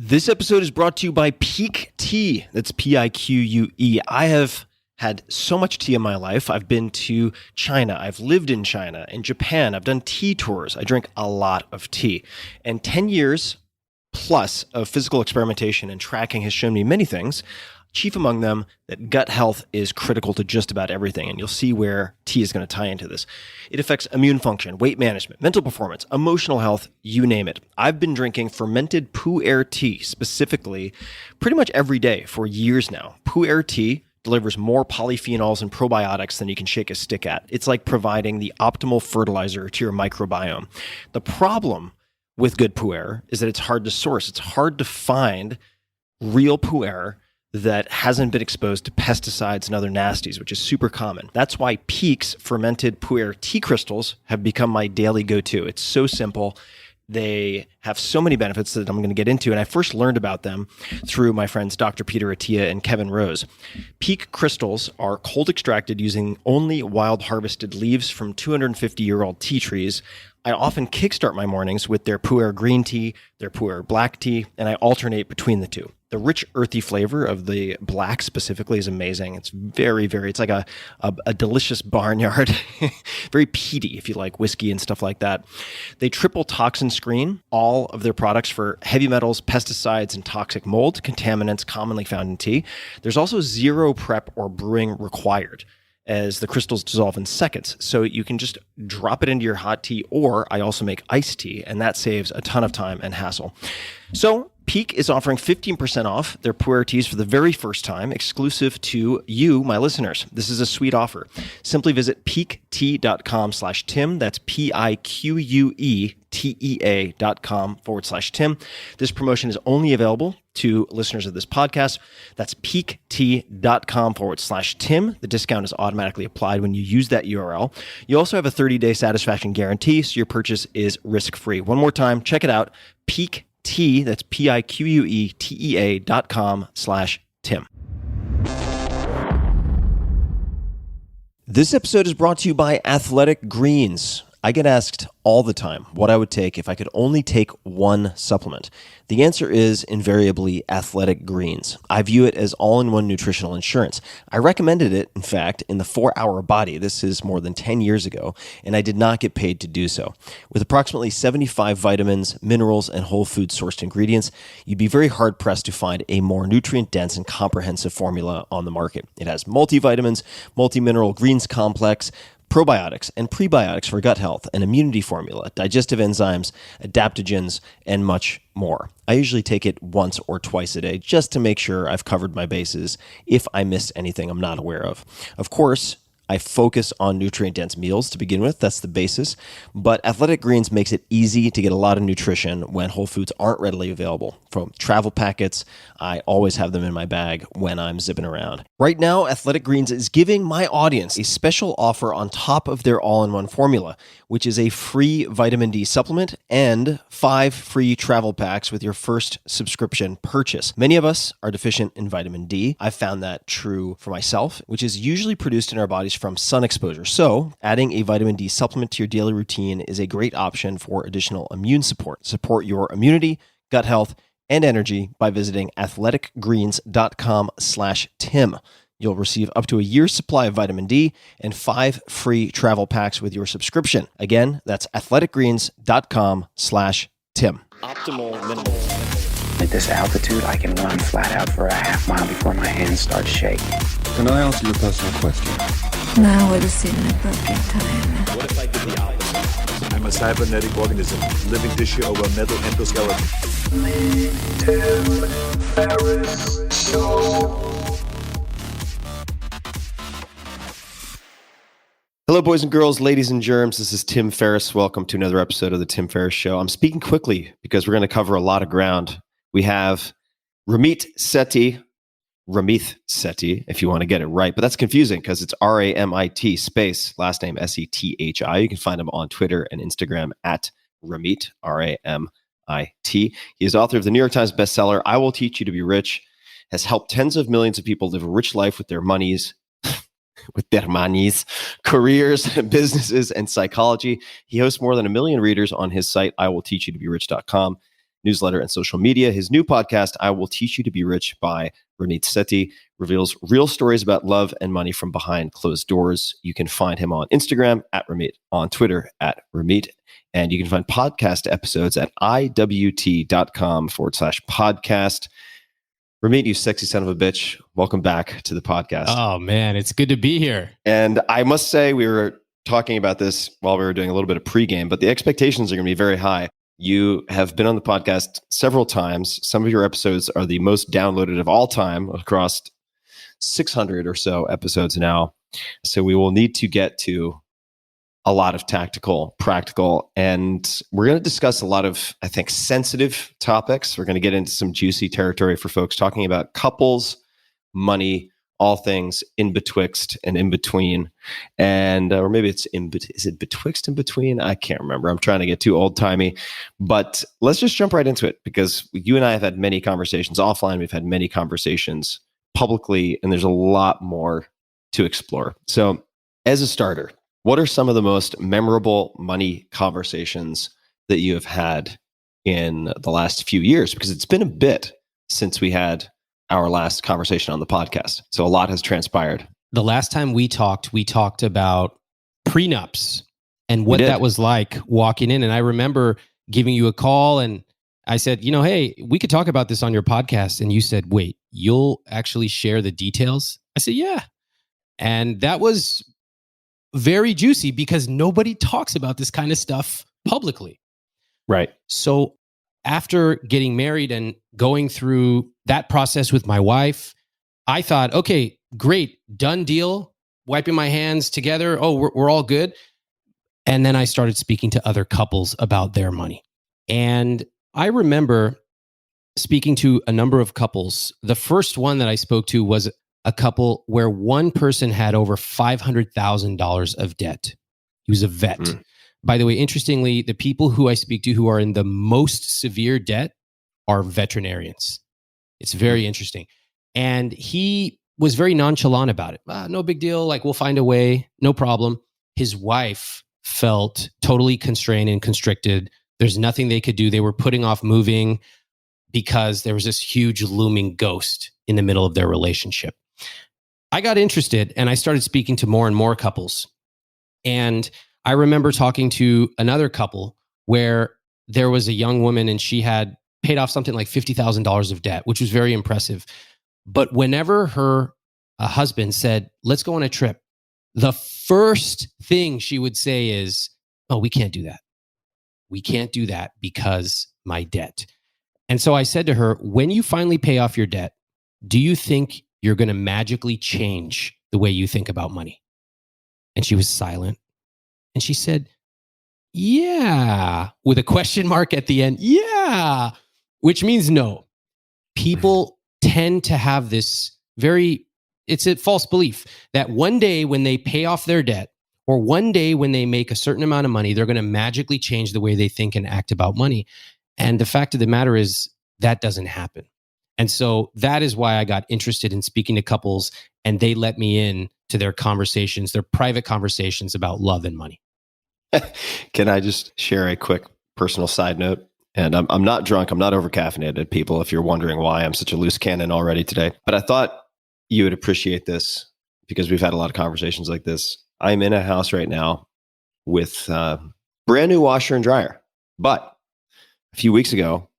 This episode is brought to you by Peak Tea. That's Pique. I have had so much tea in my life. I've been to China. I've lived in China and Japan. I've done tea tours. I drink a lot of tea. And 10 years plus of physical experimentation and tracking has shown me many things. Chief among them, that gut health is critical to just about everything, and you'll see where tea is going to tie into this. It affects immune function, weight management, mental performance, emotional health, you name it. I've been drinking fermented pu'er tea, specifically, pretty much every day for years now. Pu'er tea delivers more polyphenols and probiotics than you can shake a stick at. It's like providing the optimal fertilizer to your microbiome. The problem with good pu'er is that it's hard to source. It's hard to find real pu'er that hasn't been exposed to pesticides and other nasties, which is super common. That's why Peak's fermented pu'er tea crystals have become my daily go-to. It's so simple. They have so many benefits that I'm going to get into, and I first learned about them through my friends Dr. Peter Attia and Kevin Rose. Peak crystals are cold extracted using only wild harvested leaves from 250-year-old tea trees. I often kickstart my mornings with their pu'er green tea, their pu'er black tea, and I alternate between the two. The rich, earthy flavor of the black specifically is amazing. It's it's like a delicious barnyard, very peaty if you like whiskey and stuff like that. They triple toxin screen all of their products for heavy metals, pesticides, and toxic mold, contaminants commonly found in tea. There's also zero prep or brewing required, as the crystals dissolve in seconds. So you can just drop it into your hot tea, or I also make iced tea, and that saves a ton of time and hassle. So Peak is offering 15% off their pu'er teas for the very first time, exclusive to you, my listeners. This is a sweet offer. Simply visit peaktea.com/Tim. That's PIQUETEA.com/Tim. This promotion is only available to listeners of this podcast. That's peaktea.com/Tim. The discount is automatically applied when you use that URL. You also have a 30-day satisfaction guarantee, so your purchase is risk-free. One more time, check it out. Peak Tea, that's PIQUETEA.com/Tim. This episode is brought to you by Athletic Greens. I get asked all the time what I would take if I could only take one supplement. The answer is invariably Athletic Greens. I view it as all-in-one nutritional insurance. I recommended it, in fact, in the 4-Hour Body. This is more than 10 years ago, and I did not get paid to do so. With approximately 75 vitamins, minerals, and whole food sourced ingredients, you'd be very hard-pressed to find a more nutrient-dense and comprehensive formula on the market. It has multivitamins, multi-mineral greens complex, probiotics and prebiotics for gut health, an immunity formula, digestive enzymes, adaptogens, and much more. I usually take it once or twice a day just to make sure I've covered my bases if I missed anything I'm not aware of. Of course, I focus on nutrient-dense meals to begin with. That's the basis. But Athletic Greens makes it easy to get a lot of nutrition when whole foods aren't readily available. From travel packets, I always have them in my bag when I'm zipping around. Right now, Athletic Greens is giving my audience a special offer on top of their all-in-one formula, which is a free vitamin D supplement and 5 free travel packs with your first subscription purchase. Many of us are deficient in vitamin D. I've found that true for myself, which is usually produced in our bodies from sun exposure. So adding a vitamin D supplement to your daily routine is a great option for additional immune support. Support your immunity, gut health, and energy by visiting athleticgreens.com/Tim. You'll receive up to a year's supply of vitamin D and 5 free travel packs with your subscription. Again, that's athleticgreens.com/Tim. Optimal minerals. At this altitude, I can run flat out for a half mile before my hands start shaking. Can I ask you a personal question? Now would seem an appropriate time. What if I did the opposite? I'm a cybernetic organism, living tissue over metal endoskeleton. Hello, boys and girls, ladies and germs. This is Tim Ferriss. Welcome to another episode of the Tim Ferriss Show. I'm speaking quickly because we're going to cover a lot of ground. We have Ramit Sethi, if you want to get it right, but that's confusing because it's Ramit space, last name Sethi. You can find him on Twitter and Instagram at Ramit, Ramit. He is author of the New York Times bestseller, I Will Teach You to Be Rich, has helped tens of millions of people live a rich life with their monies, careers, businesses, and psychology. He hosts more than 1 million readers on his site, iwillteachyoutoberich.com. newsletter, and social media. His new podcast, I Will Teach You to Be Rich by Ramit Sethi, reveals real stories about love and money from behind closed doors. You can find him on Instagram at Ramit, on Twitter at Ramit, and you can find podcast episodes at iwt.com/podcast. Ramit, you sexy son of a bitch, welcome back to the podcast. Oh, man, it's good to be here. And I must say, we were talking about this while we were doing a little bit of pregame, but the expectations are going to be very high. You have been on the podcast several times. Some of your episodes are the most downloaded of all time across 600 or so episodes now. So we will need to get to a lot of tactical, practical, and we're going to discuss a lot of, I think, sensitive topics. We're going to get into some juicy territory for folks talking about couples, money, all things in betwixt and in between. And, or maybe it's is it betwixt and between? I can't remember. I'm trying to get too old timey, but let's just jump right into it, because you and I have had many conversations offline. We've had many conversations publicly, and there's a lot more to explore. So as a starter, what are some of the most memorable money conversations that you have had in the last few years? Because it's been a bit since we had our last conversation on the podcast. So a lot has transpired. The last time we talked about prenups and what that was like walking in. And I remember giving you a call and I said, hey, we could talk about this on your podcast. And you said, wait, you'll actually share the details? I said, yeah. And that was very juicy because nobody talks about this kind of stuff publicly. Right. So after getting married and going through that process with my wife, I thought, okay, great, done deal, wiping my hands together. Oh, we're all good. And then I started speaking to other couples about their money. And I remember speaking to a number of couples. The first one that I spoke to was a couple where one person had over $500,000 of debt. He was a vet. By the way, interestingly, the people who I speak to who are in the most severe debt are veterinarians. It's very interesting. And he was very nonchalant about it. No big deal. Like, we'll find a way. No problem. His wife felt totally constrained and constricted. There's nothing they could do. They were putting off moving because there was this huge looming ghost in the middle of their relationship. I got interested and I started speaking to more and more couples. And I remember talking to another couple where there was a young woman and she had paid off something like $50,000 of debt, which was very impressive. But whenever her husband said, let's go on a trip, the first thing she would say is, oh, we can't do that. We can't do that because my debt. And so I said to her, when you finally pay off your debt, do you think you're going to magically change the way you think about money? And she was silent. And she said, yeah, with a question mark at the end. Yeah, which means no. People tend to have this it's a false belief that one day when they pay off their debt or one day when they make a certain amount of money, they're going to magically change the way they think and act about money. And the fact of the matter is that doesn't happen. And so that is why I got interested in speaking to couples, and they let me in to their conversations, their private conversations about love and money. Can I just share a quick personal side note? And I'm not drunk. I'm not over-caffeinated, people, if you're wondering why I'm such a loose cannon already today. But I thought you would appreciate this because we've had a lot of conversations like this. I'm in a house right now with brand new washer and dryer. But a few weeks ago,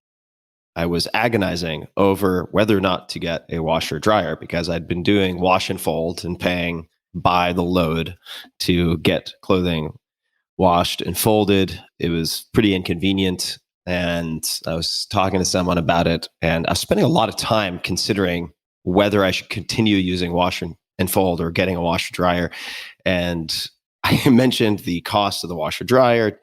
I was agonizing over whether or not to get a washer dryer because I'd been doing wash and fold and paying by the load to get clothing washed and folded. It was pretty inconvenient. And I was talking to someone about it, and I was spending a lot of time considering whether I should continue using wash and fold or getting a washer dryer. And I mentioned the cost of the washer dryer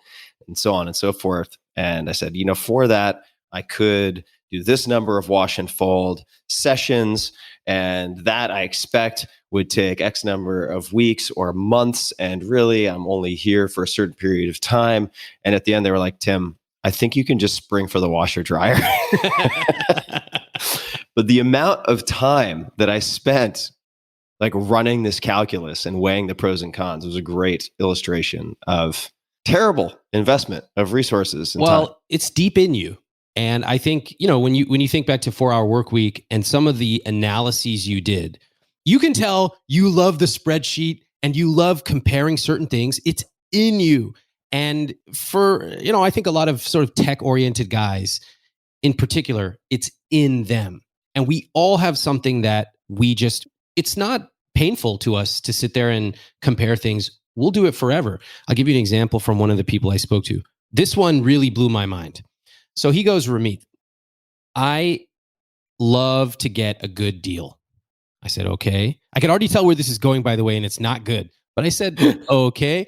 and so on and so forth. And I said, for that, I could do this number of wash and fold sessions, and that I expect would take X number of weeks or months. And really, I'm only here for a certain period of time. And at the end, they were like, Tim, I think you can just spring for the washer dryer. But the amount of time that I spent like running this calculus and weighing the pros and cons was a great illustration of terrible investment of resources and time. It's deep in you. And I think, when you think back to 4 Hour Work Week and some of the analyses you did, you can tell you love the spreadsheet and you love comparing certain things. It's in you. And for, I think a lot of sort of tech oriented guys in particular, it's in them. And we all have something that it's not painful to us to sit there and compare things. We'll do it forever. I'll give you an example from one of the people I spoke to. This one really blew my mind. So he goes, Ramit, I love to get a good deal. I said, okay. I can already tell where this is going, by the way, and it's not good. But I said, okay.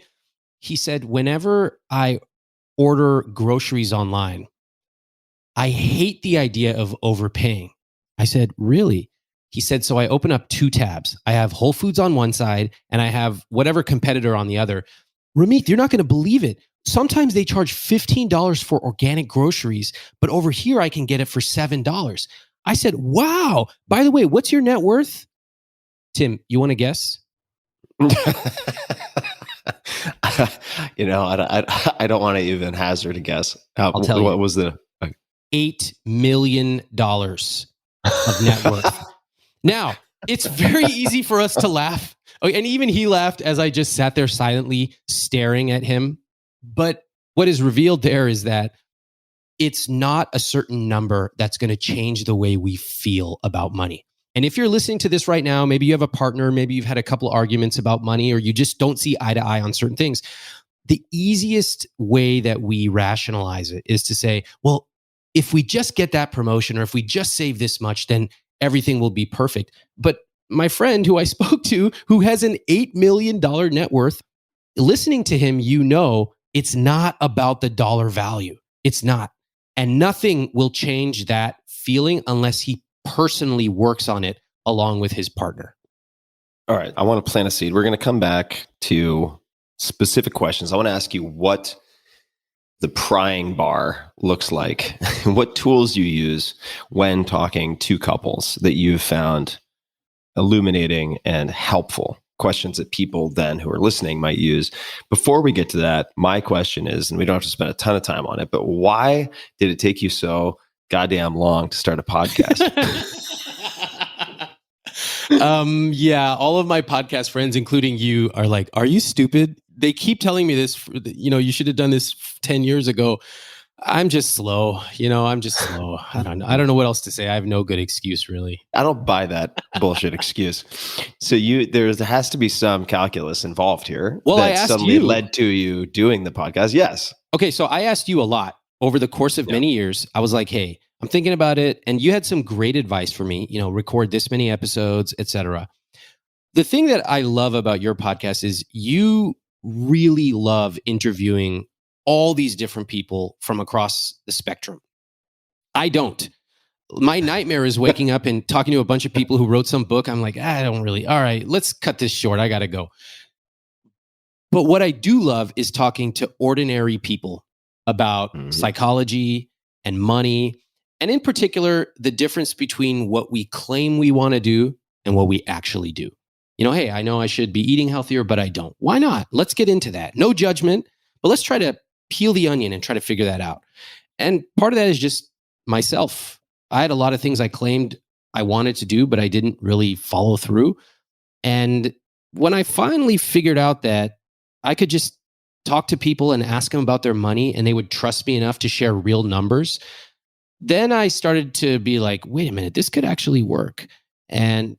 He said, whenever I order groceries online, I hate the idea of overpaying. I said, really? He said, so I open up 2 tabs. I have Whole Foods on one side and I have whatever competitor on the other. Ramit, you're not going to believe it. Sometimes they charge $15 for organic groceries, but over here I can get it for $7. I said, wow. By the way, what's your net worth? Tim, you want to guess? I don't want to even hazard a guess. I'll tell you. What was the $8 million of net worth. Now, it's very easy for us to laugh. And even he laughed as I just sat there silently staring at him. But what is revealed there is that it's not a certain number that's going to change the way we feel about money. And if you're listening to this right now, maybe you have a partner, maybe you've had a couple arguments about money, or you just don't see eye to eye on certain things. The easiest way that we rationalize it is to say, well, if we just get that promotion or if we just save this much, then everything will be perfect. But my friend who I spoke to, who has an $8 million net worth, listening to him, it's not about the dollar value. It's not. And nothing will change that feeling unless he personally works on it along with his partner. All right. I want to plant a seed. We're going to come back to specific questions. I want to ask you what the prying bar looks like, what tools you use when talking to couples that you've found illuminating and helpful, questions that people then who are listening might use. Before we get to that, my question is, and we don't have to spend a ton of time on it, but why did it take you so goddamn long to start a podcast? Yeah, all of my podcast friends, including you, are like, are you stupid? They keep telling me this, you should have done this 10 years ago. I'm just slow. I'm just slow. I don't know. I don't know what else to say. I have no good excuse, really. I don't buy that bullshit excuse. So there has to be some calculus involved here. Well, that I asked suddenly you. Led to you doing the podcast. Yes. Okay, so I asked you a lot over the course of many years. I was like, hey, I'm thinking about it. And you had some great advice for me, record this many episodes, etc. The thing that I love about your podcast is you really love interviewing all these different people from across the spectrum. I don't. My nightmare is waking up and talking to a bunch of people who wrote some book. I'm like, I don't really. All right, let's cut this short. I got to go. But what I do love is talking to ordinary people about psychology and money. And in particular, the difference between what we claim we want to do and what we actually do. Hey, I know I should be eating healthier, but I don't. Why not? Let's get into that. No judgment, but let's try to peel the onion and try to figure that out. And part of that is just myself. I had a lot of things I claimed I wanted to do, but I didn't really follow through. And when I finally figured out that I could just talk to people and ask them about their money and they would trust me enough to share real numbers, then I started to be like, wait a minute, this could actually work. And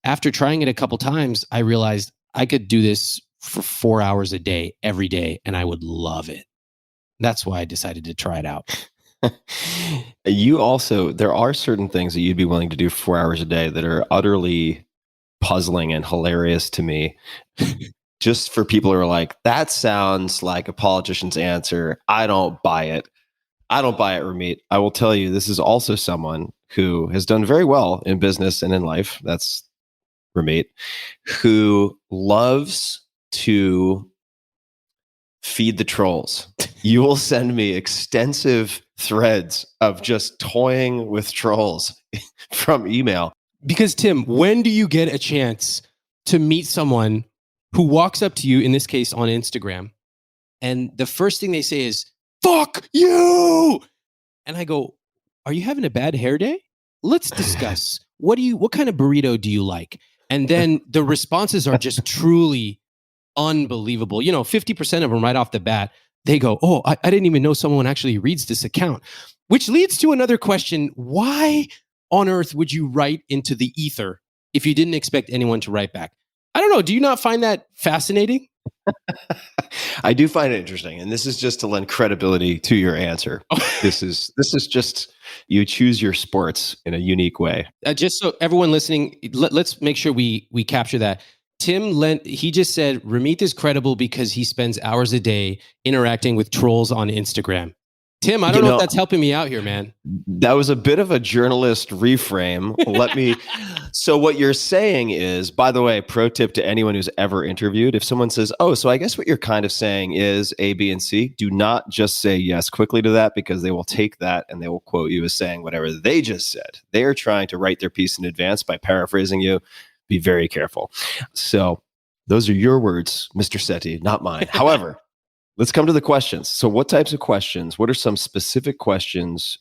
after trying it a couple times, I realized I could do this for 4 hours a day, every day, and I would love it. That's why I decided to try it out. There are certain things that you'd be willing to do for 4 hours a day that are utterly puzzling and hilarious to me. Just for people who are like, that sounds like a politician's answer. I don't buy it. Ramit. I will tell you, this is also someone who has done very well in business and in life. That's Ramit, who loves to feed the trolls. You will send me extensive threads of just toying with trolls from email. Because Tim, when do you get a chance to meet someone who walks up to you, in this case on Instagram, and the first thing they say is, fuck you? And I go, are you having a bad hair day? Let's discuss. What kind of burrito do you like? And then the responses are just truly unbelievable. 50% of them right off the bat, they go, oh, I didn't even know someone actually reads this account, which leads to another question. Why on earth would you write into the ether if you didn't expect anyone to write back? I don't know. Do you not find that fascinating? I do find it interesting, and this is just to lend credibility to your answer. This is just you choose your sports in a unique way. Just so everyone listening, let's make sure we capture that. He just said Ramit is credible because he spends hours a day interacting with trolls on Instagram. Tim, I don't know if that's helping me out here, man. That was a bit of a journalist reframe. So what you're saying is, by the way, pro tip to anyone who's ever interviewed, if someone says, oh, so I guess what you're kind of saying is A, B, and C, do not just say yes quickly to that, because they will take that and they will quote you as saying whatever they just said. They are trying to write their piece in advance by paraphrasing you. Be very careful. So those are your words, Mr. Sethi, not mine. However, let's come to the questions. So what types of questions, what are some specific questions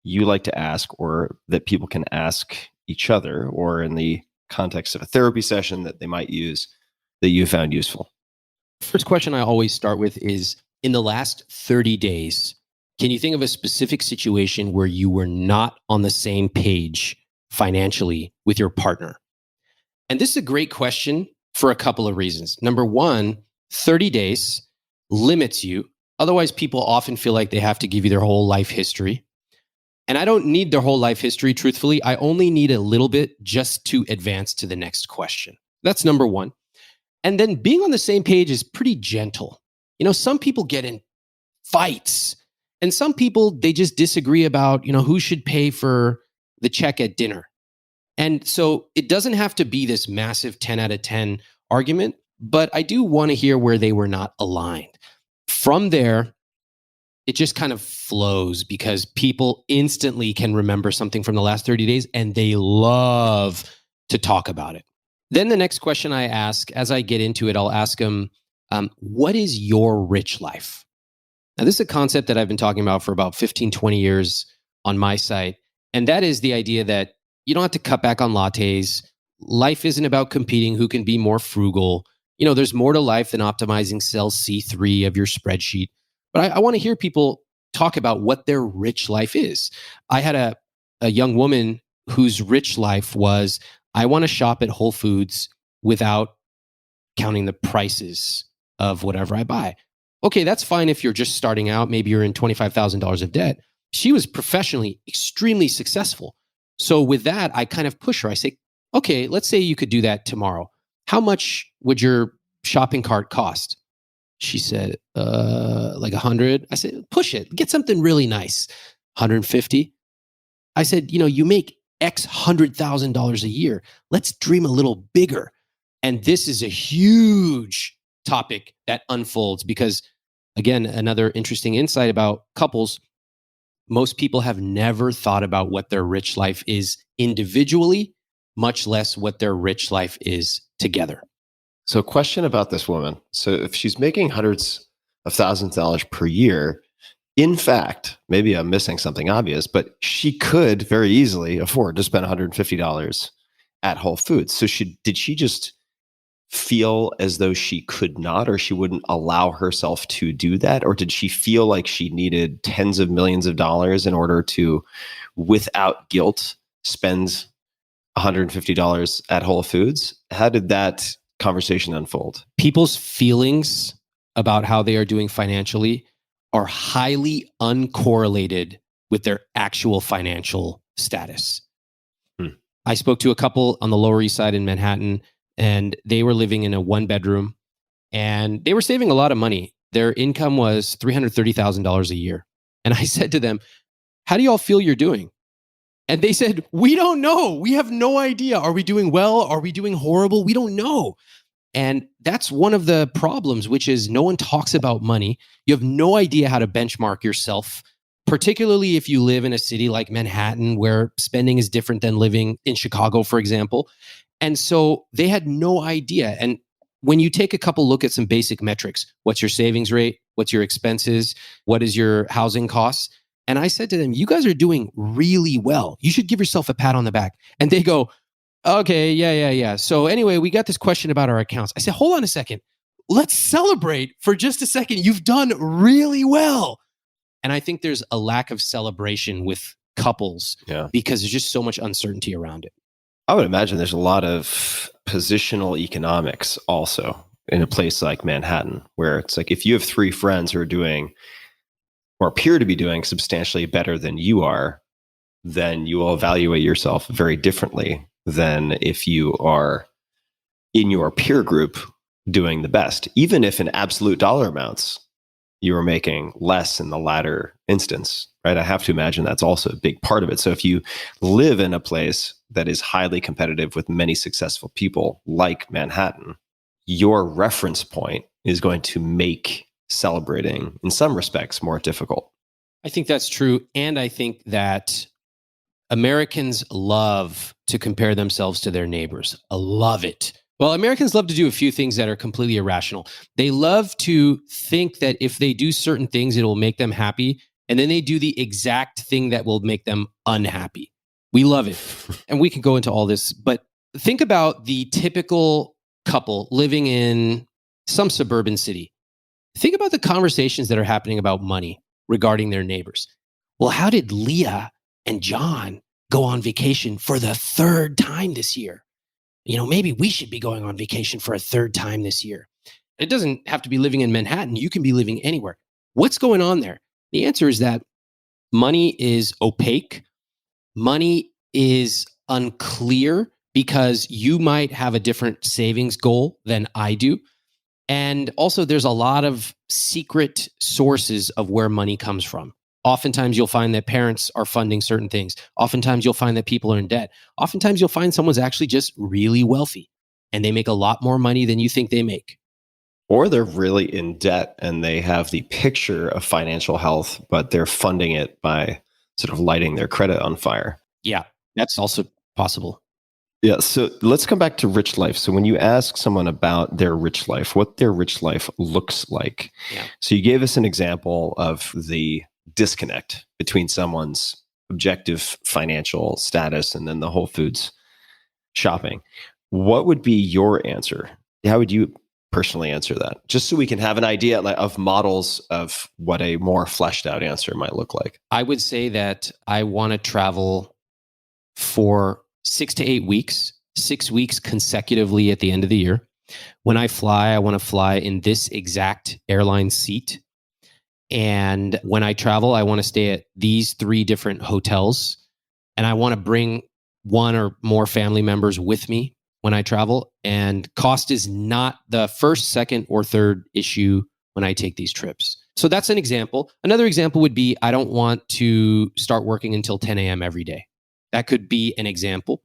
you like to ask or that people can ask each other or in the context of a therapy session that they might use that you found useful? First question I always start with is, in the last 30 days, can you think of a specific situation where you were not on the same page financially with your partner? And this is a great question for a couple of reasons. Number one, 30 days limits you. Otherwise, people often feel like they have to give you their whole life history. And I don't need their whole life history, truthfully. I only need a little bit just to advance to the next question. That's number one. And then being on the same page is pretty gentle. Some people get in fights, and some people, they just disagree about, who should pay for the check at dinner. And so it doesn't have to be this massive 10 out of 10 argument, but I do want to hear where they were not aligned. From there, it just kind of flows because people instantly can remember something from the last 30 days and they love to talk about it. Then the next question I ask, as I get into it, I'll ask them, what is your rich life? Now, this is a concept that I've been talking about for about 15, 20 years on my site. And that is the idea that you don't have to cut back on lattes. Life isn't about competing who can be more frugal. There's more to life than optimizing cell C3 of your spreadsheet. But I want to hear people talk about what their rich life is. I had a young woman whose rich life was, I want to shop at Whole Foods without counting the prices of whatever I buy. Okay, that's fine if you're just starting out. Maybe you're in $25,000 of debt. She was professionally extremely successful. So with that, I kind of push her. I say, okay, let's say you could do that tomorrow. How much would your shopping cart cost? She said, like 100. I said, push it, get something really nice. 150. I said, you make X $100,000 a year. Let's dream a little bigger. And this is a huge topic that unfolds because, again, another interesting insight about couples, most people have never thought about what their rich life is individually, much less what their rich life is together. So question about this woman. So if she's making hundreds of thousands of dollars per year, in fact, maybe I'm missing something obvious, but she could very easily afford to spend $150 at Whole Foods. So did she just feel as though she could not, or she wouldn't allow herself to do that? Or did she feel like she needed tens of millions of dollars in order to, without guilt, spend $150 at Whole Foods? How did that conversation unfold? People's feelings about how they are doing financially are highly uncorrelated with their actual financial status. I spoke to a couple on the Lower East Side in Manhattan, and they were living in a one-bedroom, and they were saving a lot of money. Their income was $330,000 a year. And I said to them, how do y'all feel you're doing? And they said, we don't know. We have no idea. Are we doing well? Are we doing horrible? We don't know. And that's one of the problems, which is no one talks about money. You have no idea how to benchmark yourself, particularly if you live in a city like Manhattan, where spending is different than living in Chicago, for example. And so they had no idea. And when you take a couple look at some basic metrics, what's your savings rate? What's your expenses? What is your housing costs? And I said to them, you guys are doing really well. You should give yourself a pat on the back. And they go, okay, yeah. So anyway, we got this question about our accounts. I said, hold on a second. Let's celebrate for just a second. You've done really well. And I think there's a lack of celebration with couples because there's just so much uncertainty around it. I would imagine there's a lot of positional economics also in a place like Manhattan, where it's like if you have three friends who are doing or appear to be doing substantially better than you are, then you will evaluate yourself very differently than if you are in your peer group doing the best, even if in absolute dollar amounts you are making less in the latter instance, right? I have to imagine that's also a big part of it. So if you live in a place that is highly competitive with many successful people like Manhattan, your reference point is going to make celebrating in some respects more difficult. I think that's true. And I think that Americans love to compare themselves to their neighbors. I love it. Well, Americans love to do a few things that are completely irrational. They love to think that if they do certain things, it will make them happy. And then they do the exact thing that will make them unhappy. We love it. And we can go into all this, but think about the typical couple living in some suburban city. Think about the conversations that are happening about money regarding their neighbors. Well, how did Leah and John go on vacation for the third time this year? Maybe we should be going on vacation for a third time this year. It doesn't have to be living in Manhattan. You can be living anywhere. What's going on there? The answer is that money is opaque. Money is unclear because you might have a different savings goal than I do. And also there's a lot of secret sources of where money comes from. Oftentimes you'll find that parents are funding certain things. Oftentimes you'll find that people are in debt. Oftentimes you'll find someone's actually just really wealthy and they make a lot more money than you think they make. Or they're really in debt and they have the picture of financial health, but they're funding it by sort of lighting their credit on fire. Yeah, that's also possible. Yeah, so let's come back to rich life. So when you ask someone about their rich life, what their rich life looks like. Yeah. So you gave us an example of the disconnect between someone's objective financial status and then the Whole Foods shopping. What would be your answer? How would you personally answer that? Just so we can have an idea of models of what a more fleshed out answer might look like. I would say that I want to travel for 6 to 8 weeks, 6 weeks consecutively at the end of the year. When I fly, I want to fly in this exact airline seat. And when I travel, I want to stay at these 3 different hotels. And I want to bring one or more family members with me when I travel. And cost is not the first, second, or third issue when I take these trips. So that's an example. Another example would be I don't want to start working until 10 a.m. every day. That could be an example.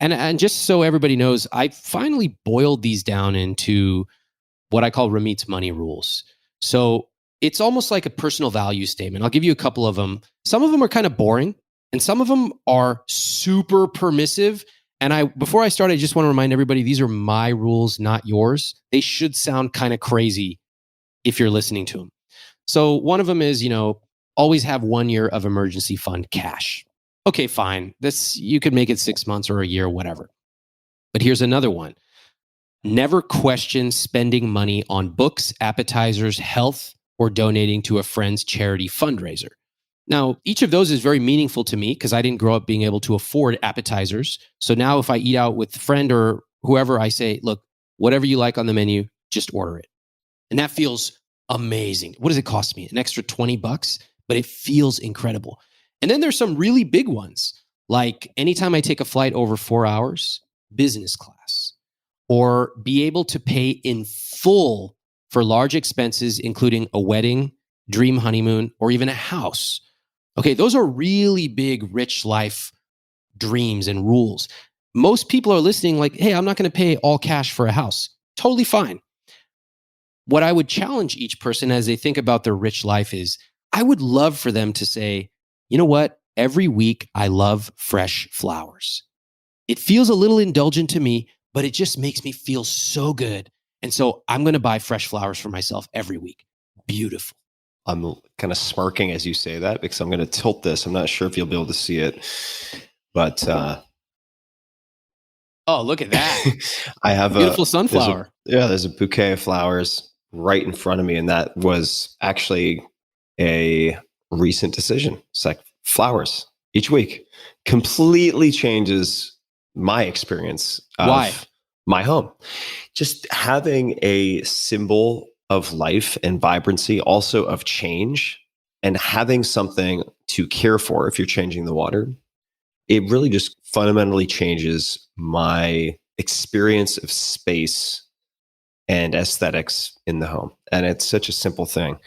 And just so everybody knows, I finally boiled these down into what I call Ramit's money rules. So it's almost like a personal value statement. I'll give you a couple of them. Some of them are kind of boring and some of them are super permissive. And before I start, I just want to remind everybody, these are my rules, not yours. They should sound kind of crazy if you're listening to them. So one of them is, always have 1 year of emergency fund cash. Okay, fine. You could make it 6 months or a year, whatever. But here's another one. Never question spending money on books, appetizers, health, or donating to a friend's charity fundraiser. Now, each of those is very meaningful to me because I didn't grow up being able to afford appetizers. So now if I eat out with a friend or whoever, I say, look, whatever you like on the menu, just order it. And that feels amazing. What does it cost me? An extra $20, but it feels incredible. And then there's some really big ones, like anytime I take a flight over 4 hours, business class, or be able to pay in full for large expenses, including a wedding, dream honeymoon, or even a house. Okay, those are really big, rich life dreams and rules. Most people are listening like, hey, I'm not going to pay all cash for a house. Totally fine. What I would challenge each person as they think about their rich life is, I would love for them to say, you know what? Every week, I love fresh flowers. It feels a little indulgent to me, but it just makes me feel so good. And so I'm going to buy fresh flowers for myself every week. Beautiful. I'm kind of smirking as you say that because I'm going to tilt this. I'm not sure if you'll be able to see it, but Oh, look at that. I have Beautiful sunflower. there's a bouquet of flowers right in front of me. And that was actually a recent decision. It's like flowers each week completely changes my experience of Why? my home. Just having a symbol of life and vibrancy, also of change, and having something to care for if you're changing the water, it really just fundamentally changes my experience of space and aesthetics in the home. And it's such a simple thing.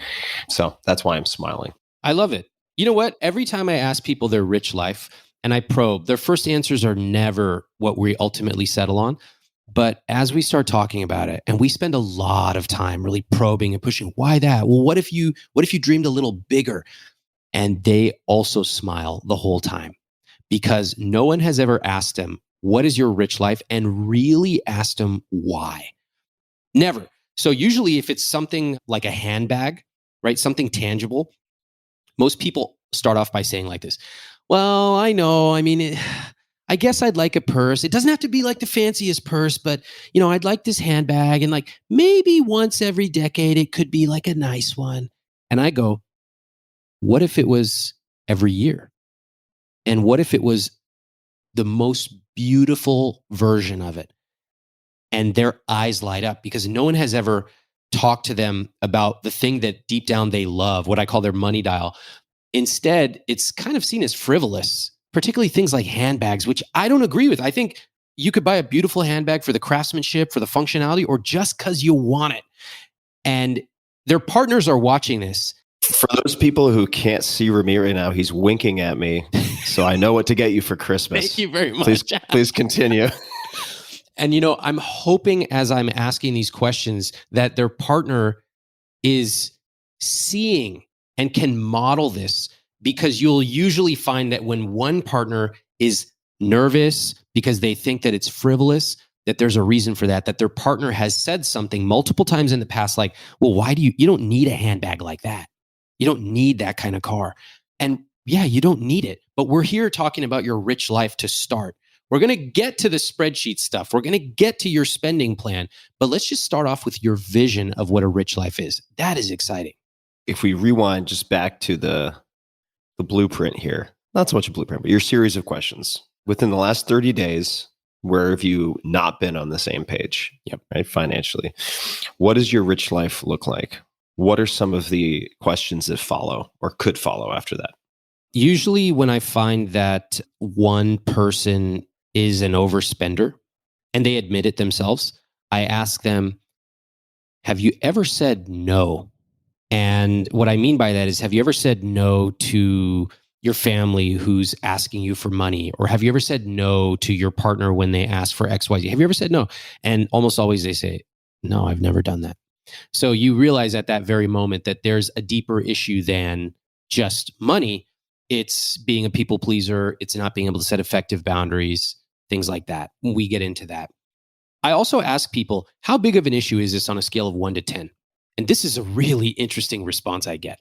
So that's why I'm smiling. I love it. You know what? Every time I ask people their rich life and I probe, their first answers are never what we ultimately settle on. But as we start talking about it, and we spend a lot of time really probing and pushing, why that? Well, what if you dreamed a little bigger? And they also smile the whole time because no one has ever asked them, what is your rich life? And really asked them why. Never. So usually if it's something like a handbag, right? Something tangible, most people start off by saying like this, well, I know, I mean, I guess I'd like a purse. It doesn't have to be like the fanciest purse, but I'd like this handbag, and like maybe once every decade, it could be like a nice one. And I go, what if it was every year? And what if it was the most beautiful version of it? And their eyes light up because no one has ever talked to them about the thing that deep down they love, what I call their money dial. Instead, it's kind of seen as frivolous, particularly things like handbags, which I don't agree with. I think you could buy a beautiful handbag for the craftsmanship, for the functionality, or just because you want it. And their partners are watching this. For those people who can't see Ramit right now, he's winking at me. So I know what to get you for Christmas. Thank you very much. Please continue. And, I'm hoping as I'm asking these questions that their partner is seeing and can model this, because you'll usually find that when one partner is nervous because they think that it's frivolous, that there's a reason for that their partner has said something multiple times in the past, like, well, why do you don't need a handbag like that. You don't need that kind of car. And yeah, you don't need it. But we're here talking about your rich life to start. We're going to get to the spreadsheet stuff. We're going to get to your spending plan. But let's just start off with your vision of what a rich life is. That is exciting. If we rewind just back to the blueprint here, not so much a blueprint, but your series of questions. Within the last 30 days, where have you not been on the same page? Yep. Right, financially. What does your rich life look like? What are some of the questions that follow or could follow after that? Usually when I find that one person is an overspender and they admit it themselves, I ask them, have you ever said no? And what I mean by that is, have you ever said no to your family who's asking you for money? Or have you ever said no to your partner when they ask for XYZ? Have you ever said no? And almost always they say, no, I've never done that. So you realize at that very moment that there's a deeper issue than just money. It's being a people pleaser. It's not being able to set effective boundaries, things like that. We get into that. I also ask people, how big of an issue is this on a scale of 1 to 10? And this is a really interesting response I get.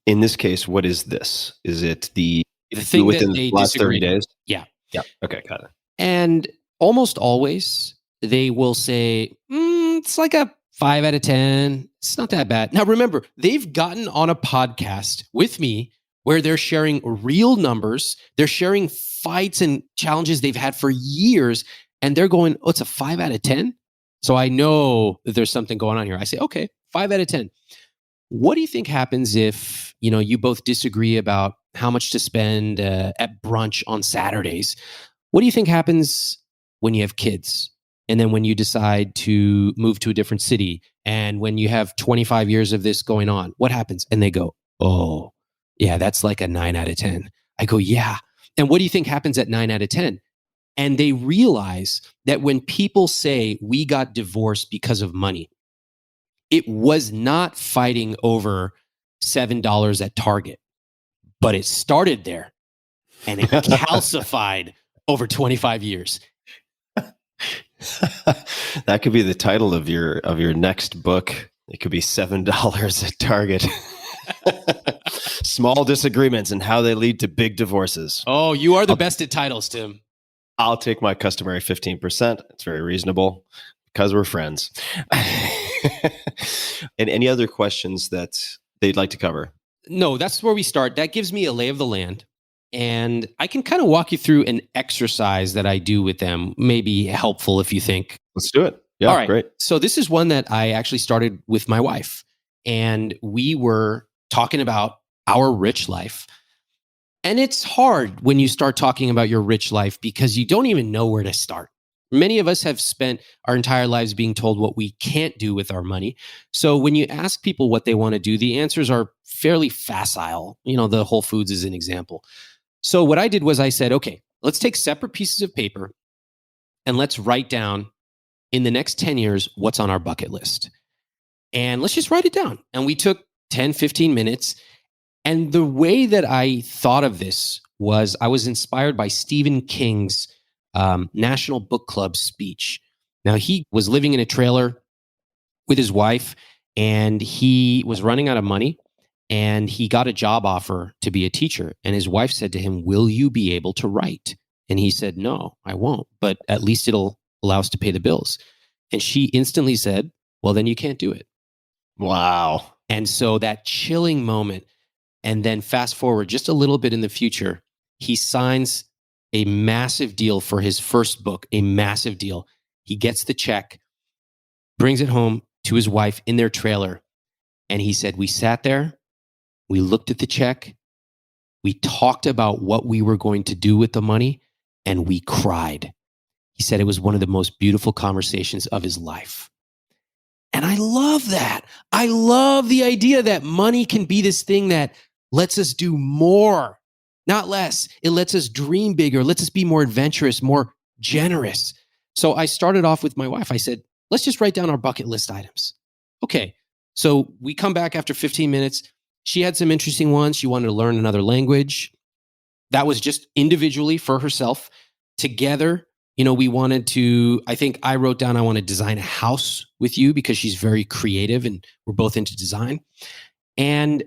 In this case, what is this? Is it the thing within that they the last disagree 30 days? Yeah. Yeah. Okay, got it. And almost always they will say, it's like a 5 out of 10. It's not that bad. Now, remember, they've gotten on a podcast with me where they're sharing real numbers. They're sharing fights and challenges they've had for years. And they're going, oh, it's a 5 out of 10. So I know that there's something going on here. I say, okay, 5 out of 10. What do you think happens if, you both disagree about how much to spend at brunch on Saturdays? What do you think happens when you have kids? And then when you decide to move to a different city, and when you have 25 years of this going on, what happens? And they go, oh, yeah, that's like a 9 out of 10. I go, yeah. And what do you think happens at 9 out of 10? And they realize that when people say we got divorced because of money, it was not fighting over $7 at Target, but it started there and it calcified over 25 years. That could be the title of your next book. It could be $7 at Target. Small disagreements and how they lead to big divorces. Oh, you are the best at titles, Tim. I'll take my customary 15%. It's very reasonable because we're friends. And any other questions that they'd like to cover? No, that's where we start. That gives me a lay of the land. And I can kind of walk you through an exercise that I do with them, maybe helpful if you think. Let's do it. Yeah, All right. Great. So this is one that I actually started with my wife. And we were talking about our rich life. And it's hard when you start talking about your rich life because you don't even know where to start. Many of us have spent our entire lives being told what we can't do with our money. So when you ask people what they want to do, the answers are fairly facile. You know, the Whole Foods is an example. So what I did was I said, okay, let's take separate pieces of paper and let's write down in the next 10 years what's on our bucket list. And let's just write it down. And we took 10, 15 minutes. And the way that I thought of this was I was inspired by Stephen King's National Book Club speech. Now, he was living in a trailer with his wife, and he was running out of money, and he got a job offer to be a teacher. And his wife said to him, "Will you be able to write?" And he said, "No, I won't, but at least it'll allow us to pay the bills." And she instantly said, "Well, then you can't do it." Wow. And so that chilling moment, and then fast forward just a little bit in the future, he signs a massive deal for his first book, a massive deal. He gets the check, brings it home to his wife in their trailer. And he said, "We sat there, we looked at the check, we talked about what we were going to do with the money, and we cried." He said it was one of the most beautiful conversations of his life. And I love that. I love the idea that money can be this thing that lets us do more, not less. It lets us dream bigger, lets us be more adventurous, more generous. So I started off with my wife. I said, let's just write down our bucket list items. Okay. So we come back after 15 minutes. She had some interesting ones. She wanted to learn another language. That was just individually for herself. Together, you know, we wanted to, I think I wrote down, I want to design a house with you because she's very creative and we're both into design. And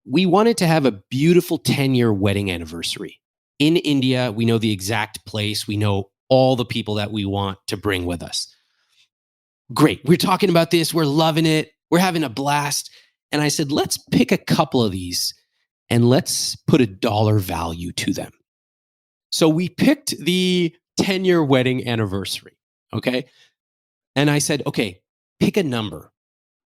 we wanted to have a beautiful 10-year wedding anniversary in India. We know the exact place. We know all the people that we want to bring with us. Great. We're talking about this. We're loving it. We're having a blast. And I said, let's pick a couple of these and let's put a dollar value to them. So we picked the 10-year wedding anniversary. Okay. And I said, okay, pick a number.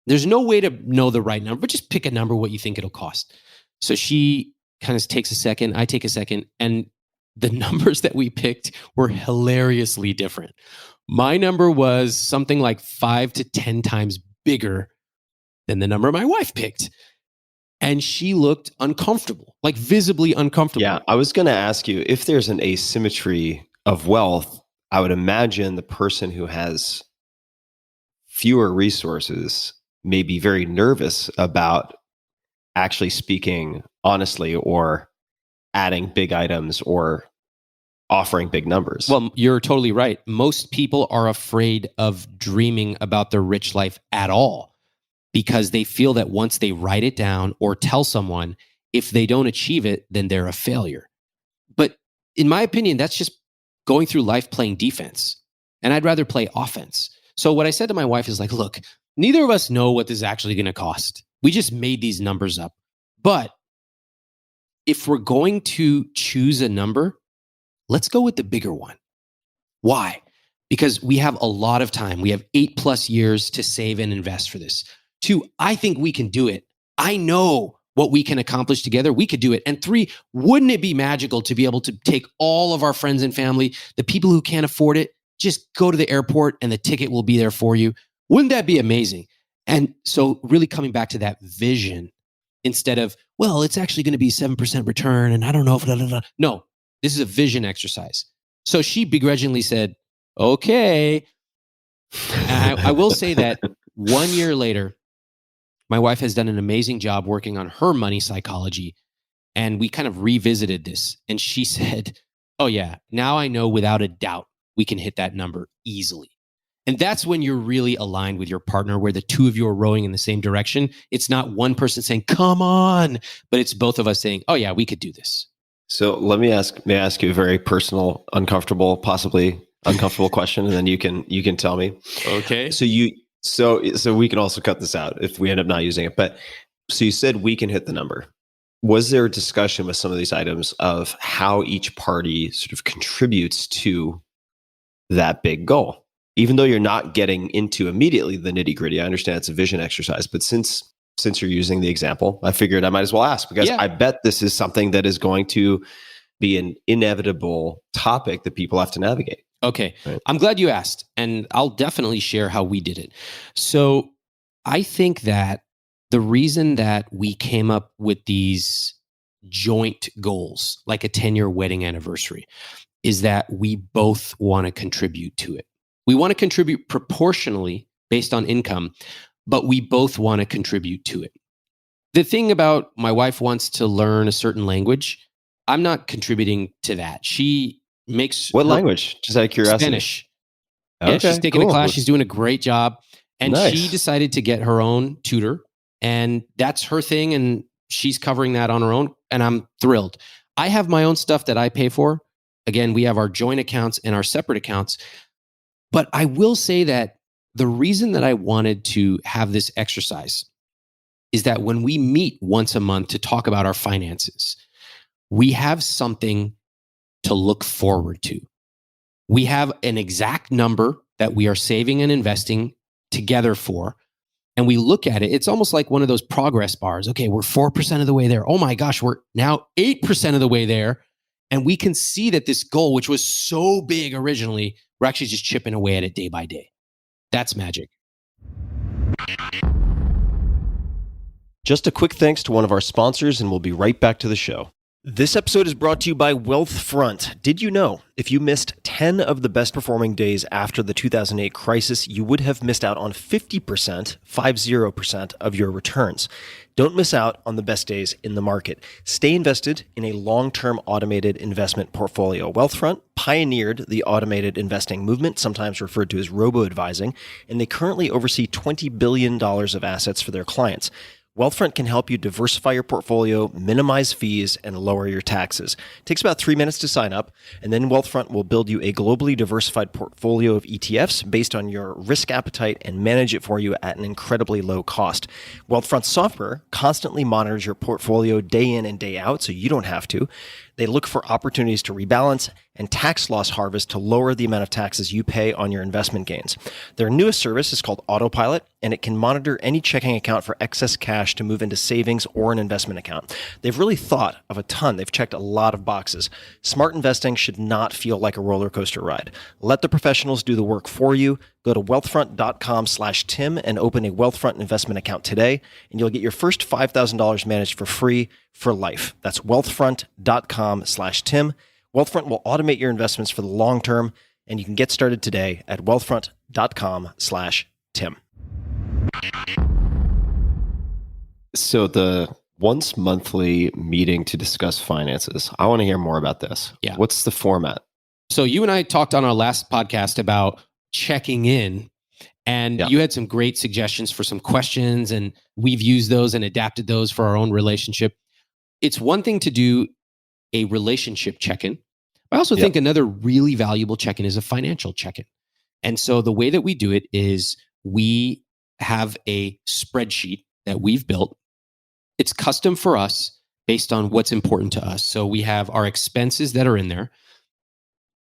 There's no way to know the right number, but just pick a number, what you think it'll cost. So she kind of takes a second, I take a second, and the numbers that we picked were hilariously different. My number was something like 5 to 10 times bigger than the number my wife picked. And she looked uncomfortable, like visibly uncomfortable. Yeah, I was going to ask you if there's an asymmetry of wealth. I would imagine the person who has fewer resources may be very nervous about actually speaking honestly or adding big items or offering big numbers. Well, you're totally right. Most people are afraid of dreaming about their rich life at all because they feel that once they write it down or tell someone, if they don't achieve it, then they're a failure. But in my opinion, that's just going through life playing defense. And I'd rather play offense. So what I said to my wife is like, look, neither of us know what this is actually going to cost. We just made these numbers up. But if we're going to choose a number, let's go with the bigger one. Why? Because we have a lot of time. We have 8+ years to save and invest for this. 2, I think we can do it. I know what we can accomplish together. We could do it. And 3, wouldn't it be magical to be able to take all of our friends and family, the people who can't afford it, just go to the airport and the ticket will be there for you? Wouldn't that be amazing? And so really coming back to that vision instead of, well, it's actually going to be 7% return and I don't know if, blah, blah, blah. No, this is a vision exercise. So she begrudgingly said, okay. And I will say that 1 year later, my wife has done an amazing job working on her money psychology. And we kind of revisited this. And she said, oh yeah, now I know without a doubt we can hit that number easily. And that's when you're really aligned with your partner, where the two of you are rowing in the same direction. It's not one person saying, come on, but it's both of us saying, oh yeah, we could do this. So may I ask you a very personal, possibly uncomfortable question, and then you can tell me. Okay. So we can also cut this out if we end up not using it. But so you said we can hit the number. Was there a discussion with some of these items of how each party sort of contributes to that big goal? Even though you're not getting into immediately the nitty gritty, I understand it's a vision exercise, but since you're using the example, I figured I might as well ask, because I bet this is something that is going to be an inevitable topic that people have to navigate. Okay. Right. I'm glad you asked, and I'll definitely share how we did it. So I think that the reason that we came up with these joint goals, like a 10-year wedding anniversary, is that we both want to contribute to it. We want to contribute proportionally based on income, but we both want to contribute to it. The thing about my wife wants to learn a certain language, I'm not contributing to that. She makes What language? Just out of curiosity. Spanish. Yeah, she's taking a class. She's doing a great job. And she decided to get her own tutor, and that's her thing, and she's covering that on her own, and I'm thrilled. I have my own stuff that I pay for. Again, we have our joint accounts and our separate accounts. But I will say that the reason that I wanted to have this exercise is that when we meet once a month to talk about our finances, we have something to look forward to. We have an exact number that we are saving and investing together for. And we look at it, it's almost like one of those progress bars. Okay, we're 4% of the way there. Oh my gosh, we're now 8% of the way there. And we can see that this goal, which was so big originally, we're actually just chipping away at it day by day. That's magic. Just a quick thanks to one of our sponsors, and we'll be right back to the show. This episode is brought to you by Wealthfront. Did you know if you missed 10 of the best performing days after the 2008 crisis, you would have missed out on 50% of your returns? Don't miss out on the best days in the market. Stay invested in a long-term automated investment portfolio. Wealthfront pioneered the automated investing movement, sometimes referred to as robo-advising, and they currently oversee $20 billion of assets for their clients. Wealthfront can help you diversify your portfolio, minimize fees, and lower your taxes. It takes about 3 minutes to sign up, and then Wealthfront will build you a globally diversified portfolio of ETFs based on your risk appetite and manage it for you at an incredibly low cost. Wealthfront software constantly monitors your portfolio day in and day out, so you don't have to. They look for opportunities to rebalance and tax loss harvest to lower the amount of taxes you pay on your investment gains. Their newest service is called Autopilot, and it can monitor any checking account for excess cash to move into savings or an investment account. They've really thought of a ton. They've checked a lot of boxes. Smart investing should not feel like a roller coaster ride. Let the professionals do the work for you. Go to wealthfront.com/Tim and open a Wealthfront investment account today, and you'll get your first $5,000 managed for free for life. That's wealthfront.com/Tim. Wealthfront will automate your investments for the long term, and you can get started today at wealthfront.com/Tim. So the once monthly meeting to discuss finances, I want to hear more about this. Yeah. What's the format? So you and I talked on our last podcast about checking in, and you had some great suggestions for some questions, and we've used those and adapted those for our own relationship. It's one thing to do a relationship check-in. I also think another really valuable check-in is a financial check-in. And so the way that we do it is we have a spreadsheet that we've built. It's custom for us based on what's important to us. So we have our expenses that are in there.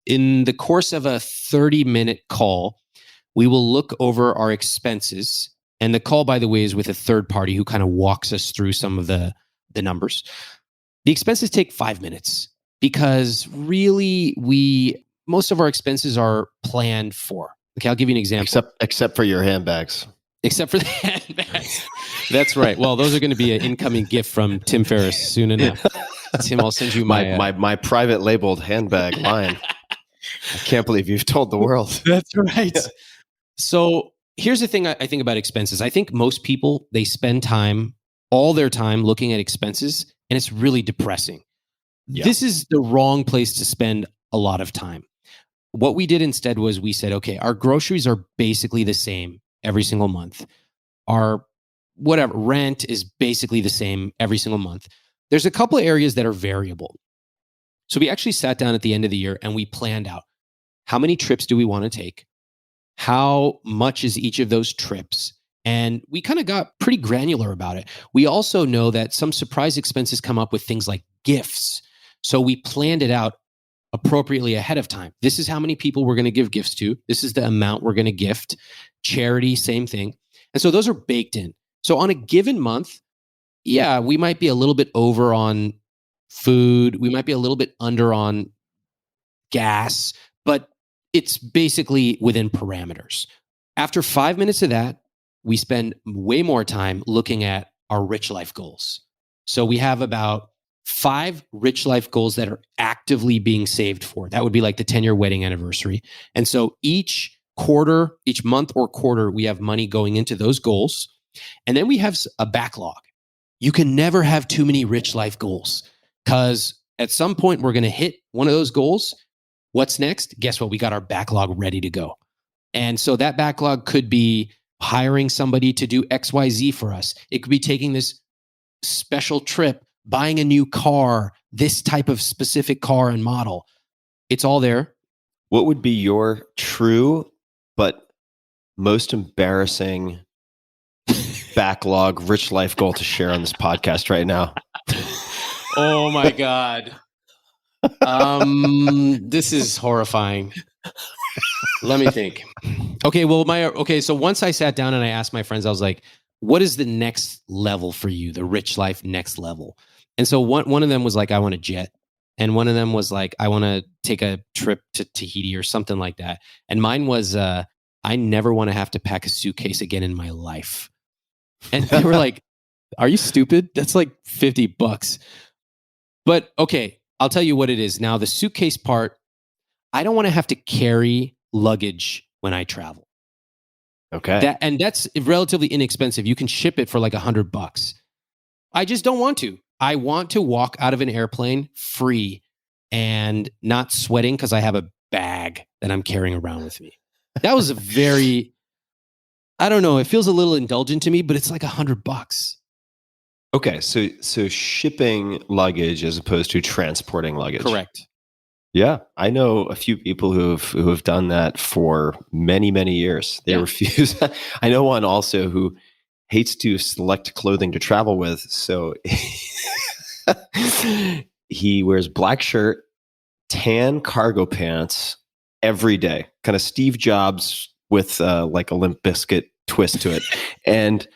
In the course of a 30-minute call, we will look over our expenses. And the call, by the way, is with a third party who kind of walks us through some of the numbers. The expenses take 5 minutes because really most of our expenses are planned for. Okay, I'll give you an example. Except for your handbags. Except for the handbags. That's right. Well, those are going to be an incoming gift from Tim Ferriss soon enough. Tim, I'll send you my private labeled handbag line. I can't believe you've told the world. That's right. So here's the thing I think about expenses. I think most people, they spend all their time looking at expenses, and it's really depressing. Yeah. This is the wrong place to spend a lot of time. what we did instead was we said, okay, our groceries are basically the same every single month. Our whatever rent is basically the same every single month. There's a couple of areas that are variable. So we actually sat down at the end of the year and we planned out how many trips do we want to take? How much is each of those trips? And we kind of got pretty granular about it. We also know that some surprise expenses come up with things like gifts. So we planned it out appropriately ahead of time. This is how many people we're going to give gifts to. This is the amount we're going to gift. Charity, same thing. And so those are baked in. So on a given month, yeah, we might be a little bit over on food. We might be a little bit under on gas, but it's basically within parameters. After 5 minutes of that, we spend way more time looking at our rich life goals. So we have about 5 rich life goals that are actively being saved for. That would be like the 10-year wedding anniversary. And so each quarter, each month or quarter, we have money going into those goals. And then we have a backlog. You can never have too many rich life goals because at some point we're going to hit one of those goals. What's next? Guess what? We got our backlog ready to go. And so that backlog could be hiring somebody to do XYZ for us. It could be taking this special trip, buying a new car, this type of specific car and model. It's all there. What would be your true but most embarrassing backlog rich life goal to share on this podcast right now? Oh my God. This is horrifying. Let me think. Okay, so once I sat down and I asked my friends, I was like, what is the next level for you? The rich life next level. And so one of them was like, I want a jet. And one of them was like, I want to take a trip to Tahiti or something like that. And mine was, I never want to have to pack a suitcase again in my life. And they were like, are you stupid? That's like $50. But okay, I'll tell you what it is. Now, the suitcase part, I don't want to have to carry luggage when I travel. Okay. And that's relatively inexpensive. You can ship it for like $100. I just don't want to. I want to walk out of an airplane free and not sweating because I have a bag that I'm carrying around with me. That was a very, I don't know, it feels a little indulgent to me, but it's like $100. Okay, so shipping luggage as opposed to transporting luggage. Correct. Yeah, I know a few people who have done that for many, many years. They refuse. I know one also who hates to select clothing to travel with, so he wears black shirt, tan cargo pants every day, kind of Steve Jobs with like a Limp Bizkit twist to it, and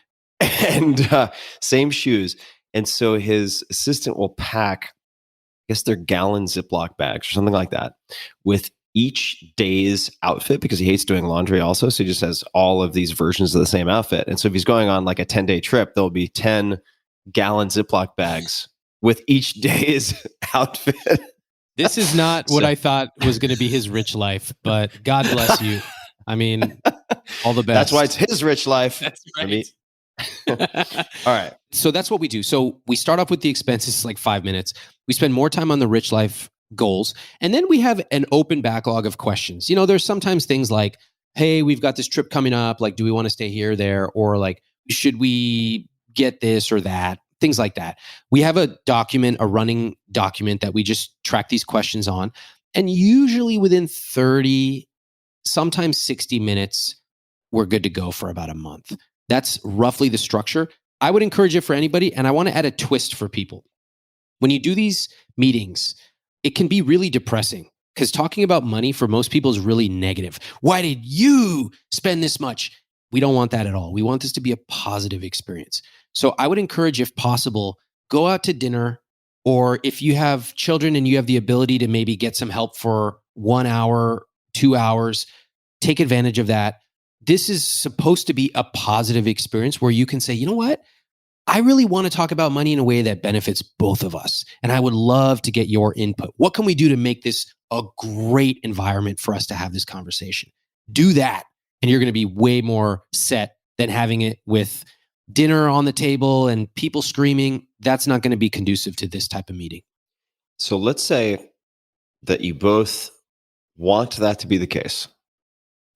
same shoes. And so his assistant will pack, I guess they're gallon Ziploc bags or something like that, with each day's outfit because he hates doing laundry also. So he just has all of these versions of the same outfit. And so if he's going on like a 10-day trip, there'll be 10 gallon Ziploc bags with each day's outfit. This is not what I thought was going to be his rich life, but God bless you. I mean, all the best. That's why it's his rich life. That's right. All right. So that's what we do. So we start off with the expenses, like 5 minutes. We spend more time on the rich life goals. And then we have an open backlog of questions. You know, there's sometimes things like, hey, we've got this trip coming up. Like, do we want to stay here, there? Or like, should we get this or that? Things like that. We have a document, a running document that we just track these questions on. And usually within 30, sometimes 60 minutes, we're good to go for about a month. That's roughly the structure. I would encourage it for anybody. And I want to add a twist for people. When you do these meetings, it can be really depressing because talking about money for most people is really negative. Why did you spend this much? We don't want that at all. We want this to be a positive experience. So I would encourage, if possible, go out to dinner, or if you have children and you have the ability to maybe get some help for 1 hour, 2 hours, take advantage of that. This is supposed to be a positive experience where you can say, you know what? I really want to talk about money in a way that benefits both of us. And I would love to get your input. What can we do to make this a great environment for us to have this conversation? Do that. And you're going to be way more set than having it with dinner on the table and people screaming. That's not going to be conducive to this type of meeting. So let's say that you both want that to be the case,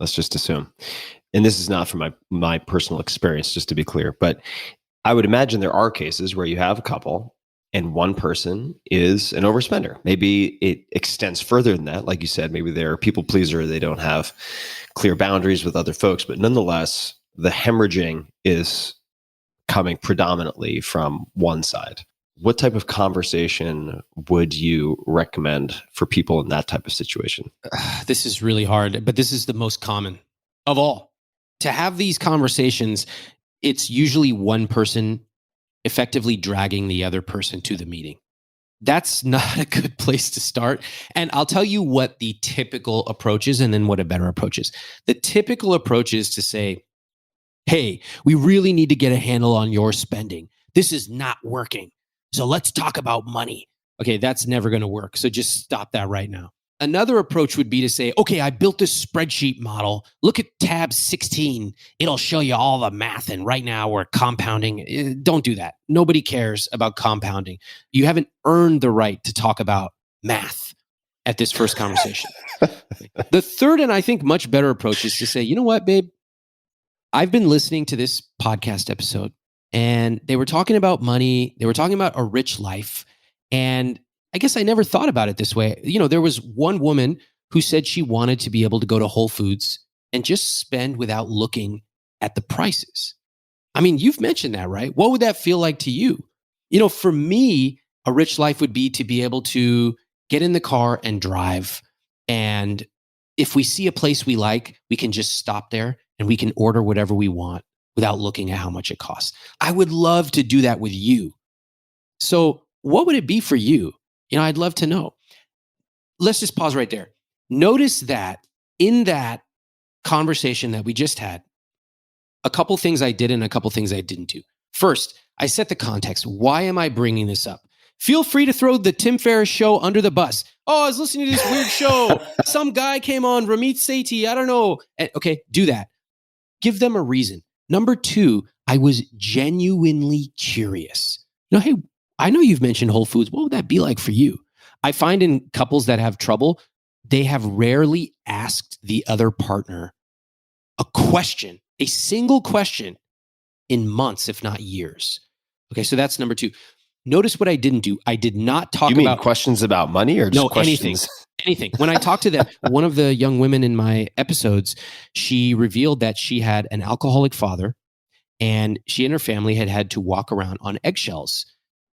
let's just assume, and this is not from my personal experience, just to be clear, but I would imagine there are cases where you have a couple and one person is an overspender. Maybe it extends further than that. Like you said, maybe they're a people pleaser. They don't have clear boundaries with other folks, but nonetheless, the hemorrhaging is coming predominantly from one side. What type of conversation would you recommend for people in that type of situation? This is really hard, but this is the most common of all. To have these conversations, it's usually one person effectively dragging the other person to the meeting. That's not a good place to start. And I'll tell you what the typical approach is and then what a better approach is. The typical approach is to say, hey, we really need to get a handle on your spending. This is not working. So let's talk about money. Okay, that's never going to work. So just stop that right now. Another approach would be to say, okay, I built this spreadsheet model. Look at tab 16. It'll show you all the math. And right now we're compounding. Don't do that. Nobody cares about compounding. You haven't earned the right to talk about math at this first conversation. The third, and I think much better approach, is to say, you know what, babe? I've been listening to this podcast episode and they were talking about money. They were talking about a rich life. And I guess I never thought about it this way. You know, there was one woman who said she wanted to be able to go to Whole Foods and just spend without looking at the prices. I mean, you've mentioned that, right? What would that feel like to you? You know, for me, a rich life would be to be able to get in the car and drive. And if we see a place we like, we can just stop there and we can order whatever we want without looking at how much it costs. I would love to do that with you. So what would it be for you? You know, I'd love to know. Let's just pause right there. Notice that in that conversation that we just had, a couple things I did and a couple things I didn't do. First, I set the context. Why am I bringing this up? Feel free to throw the Tim Ferriss show under the bus. Oh, I was listening to this weird show. Some guy came on, Ramit Sethi. I don't know. Okay, do that. Give them a reason. Number two, I was genuinely curious. You know, hey, I know you've mentioned Whole Foods. What would that be like for you? I find in couples that have trouble, they have rarely asked the other partner a question, a single question in months, if not years. Okay, so that's number two. Notice what I didn't do. I did not talk about... You mean questions about money or just questions? Anything. When I talked to them, one of the young women in my episodes, she revealed that she had an alcoholic father and she and her family had had to walk around on eggshells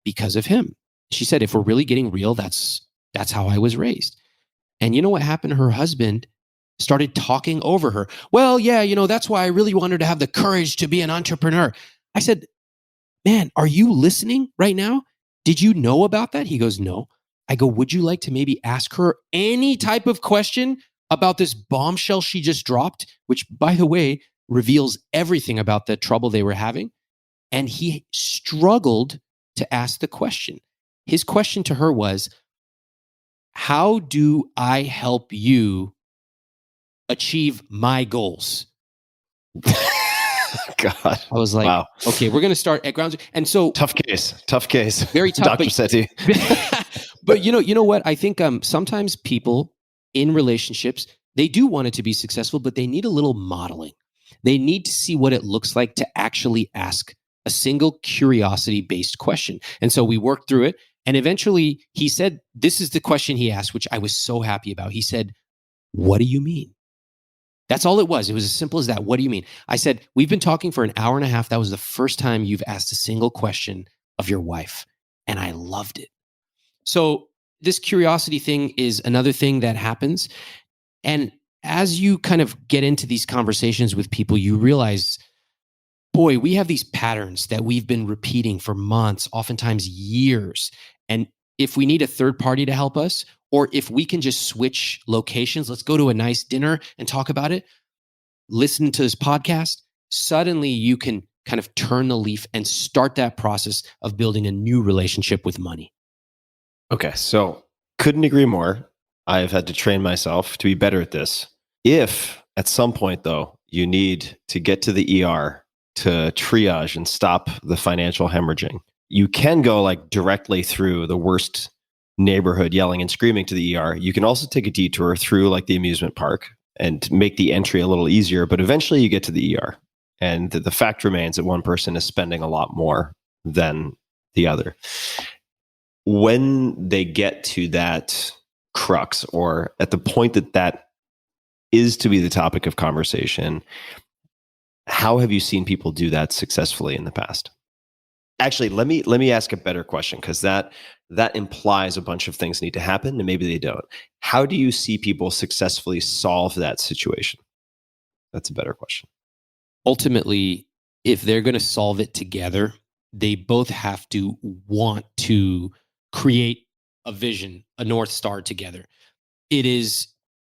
because of him. She said, if we're really getting real, that's how I was raised. And you know what happened? Her husband started talking over her. Well, yeah, you know, that's why I really wanted to have the courage to be an entrepreneur. I said, man, are you listening right now? Did you know about that? He goes, no. I go, would you like to maybe ask her any type of question about this bombshell she just dropped, which, by the way, reveals everything about the trouble they were having? And he struggled to ask the question. His question to her was, how do I help you achieve my goals? God. I was like, wow. Okay, we're going to start at ground. And so tough case. Very tough. Dr. Sethi. But you know what? I think sometimes people in relationships, they do want it to be successful, but they need a little modeling. They need to see what it looks like to actually ask a single curiosity-based question. And so we worked through it. And eventually he said, this is the question he asked, which I was so happy about. He said, what do you mean? That's all it was. It was as simple as that. What do you mean? I said, we've been talking for an hour and a half. That was the first time you've asked a single question of your wife. And I loved it. So this curiosity thing is another thing that happens. And as you kind of get into these conversations with people, you realize, boy, we have these patterns that we've been repeating for months, oftentimes years. And if we need a third party to help us, or if we can just switch locations, let's go to a nice dinner and talk about it, listen to this podcast, suddenly you can kind of turn the leaf and start that process of building a new relationship with money. Okay, so couldn't agree more. I've had to train myself to be better at this. If at some point, though, you need to get to the ER to triage and stop the financial hemorrhaging, you can go like directly through the worst neighborhood yelling and screaming to the ER. You can also take a detour through like the amusement park and make the entry a little easier, but eventually you get to the ER. And the fact remains that one person is spending a lot more than the other. When they get to that crux, or at the point that that is to be the topic of conversation, how have you seen people do that successfully in the past? Actually, let me ask a better question, because that implies a bunch of things need to happen and maybe they don't. How do you see people successfully solve that situation? That's a better question. Ultimately, if they're going to solve it together, they both have to want to create a vision, a North Star together. It is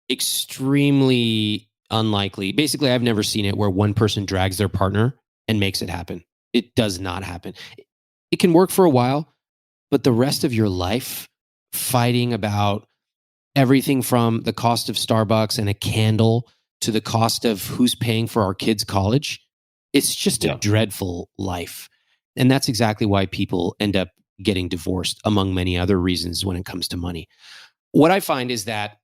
extremely unlikely. Basically, I've never seen it where one person drags their partner and makes it happen. It does not happen. It can work for a while, but the rest of your life fighting about everything from the cost of Starbucks and a candle to the cost of who's paying for our kids' college, it's just a dreadful life. And that's exactly why people end up getting divorced, among many other reasons when it comes to money. What I find is that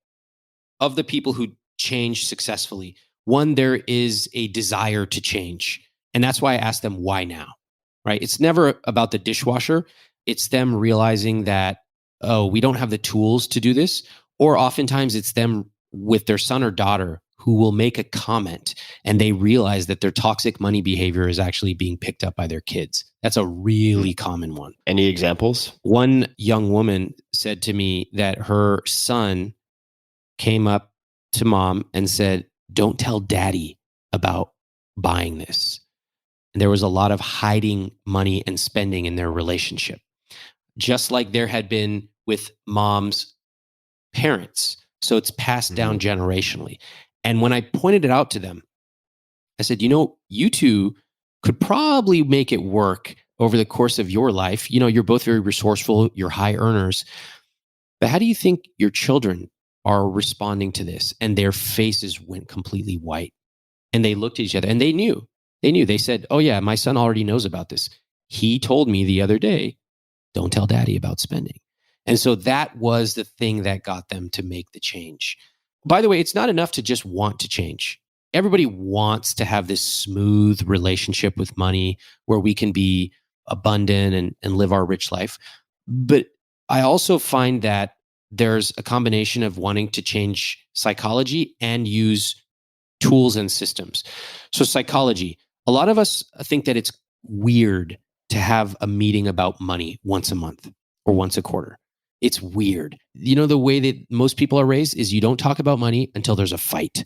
of the people who change successfully, one, there is a desire to change. And that's why I ask them, why now? Right? It's never about the dishwasher. It's them realizing that, oh, we don't have the tools to do this. Or oftentimes it's them with their son or daughter who will make a comment and they realize that their toxic money behavior is actually being picked up by their kids. That's a really common one. Any examples? One young woman said to me that her son came up to mom and said, "Don't tell daddy about buying this." And there was a lot of hiding money and spending in their relationship, just like there had been with mom's parents. So it's passed down generationally. And when I pointed it out to them, I said, you two could probably make it work over the course of your life. You're both very resourceful, you're high earners. But how do you think your children are responding to this? And their faces went completely white. And they looked at each other and they knew. They said, "Oh yeah, my son already knows about this. He told me the other day, don't tell daddy about spending." And so that was the thing that got them to make the change. By the way, it's not enough to just want to change. Everybody wants to have this smooth relationship with money where we can be abundant and live our rich life. But I also find that there's a combination of wanting to change psychology and use tools and systems. So psychology, a lot of us think that it's weird to have a meeting about money once a month or once a quarter. It's weird. The way that most people are raised is you don't talk about money until there's a fight.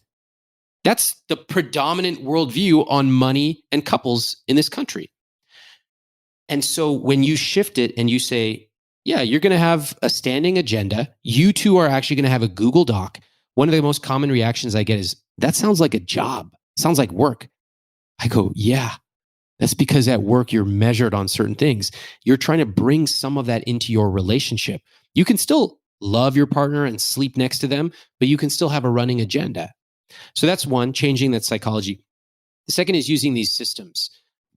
That's the predominant worldview on money and couples in this country. And so when you shift it and you say, yeah, you're going to have a standing agenda, you two are actually going to have a Google Doc. One of the most common reactions I get is, that sounds like a job. Sounds like work. I go, yeah, that's because at work you're measured on certain things. You're trying to bring some of that into your relationship. You can still love your partner and sleep next to them, but you can still have a running agenda. So that's one, changing that psychology. The second is using these systems.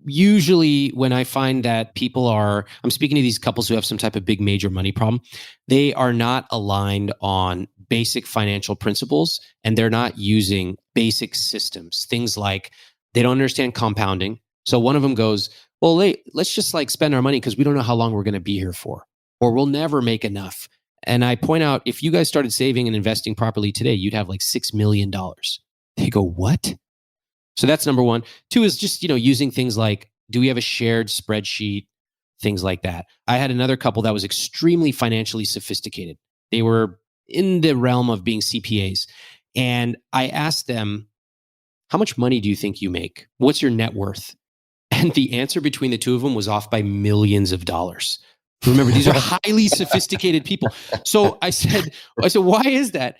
Usually when I find that I'm speaking to these couples who have some type of big major money problem, they are not aligned on basic financial principles and they're not using basic systems. Things like they don't understand compounding. So one of them goes, well, let's just spend our money because we don't know how long we're going to be here for, or we'll never make enough. And I point out, if you guys started saving and investing properly today, you'd have $6 million. They go, what? So that's number one. Two is just, using things like, do we have a shared spreadsheet? Things like that. I had another couple that was extremely financially sophisticated. They were in the realm of being CPAs. And I asked them, how much money do you think you make? What's your net worth? And the answer between the two of them was off by millions of dollars. Remember, these are highly sophisticated people. So I said, why is that?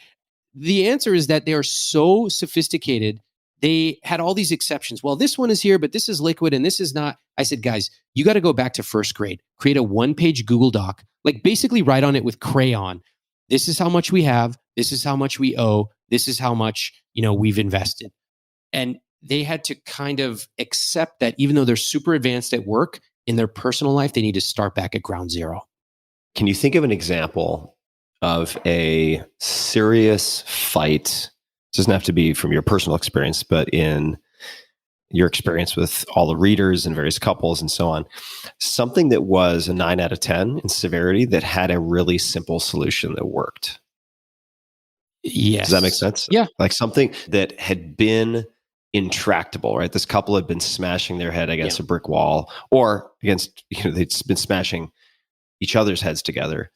The answer is that they are so sophisticated. They had all these exceptions. Well, this one is here, but this is liquid and this is not. I said, guys, you got to go back to first grade, create a 1-page Google Doc, basically write on it with crayon. This is how much we have. This is how much we owe. This is how much, we've invested. And they had to kind of accept that even though they're super advanced at work, in their personal life, they need to start back at ground zero. Can you think of an example of a serious fight? It doesn't have to be from your personal experience, but in your experience with all the readers and various couples and so on, something that was a 9 out of 10 in severity that had a really simple solution that worked. Yes. Does that make sense? Yeah. Like something that had been intractable, right? This couple had been smashing their head against a brick wall, or against, they'd been smashing each other's heads together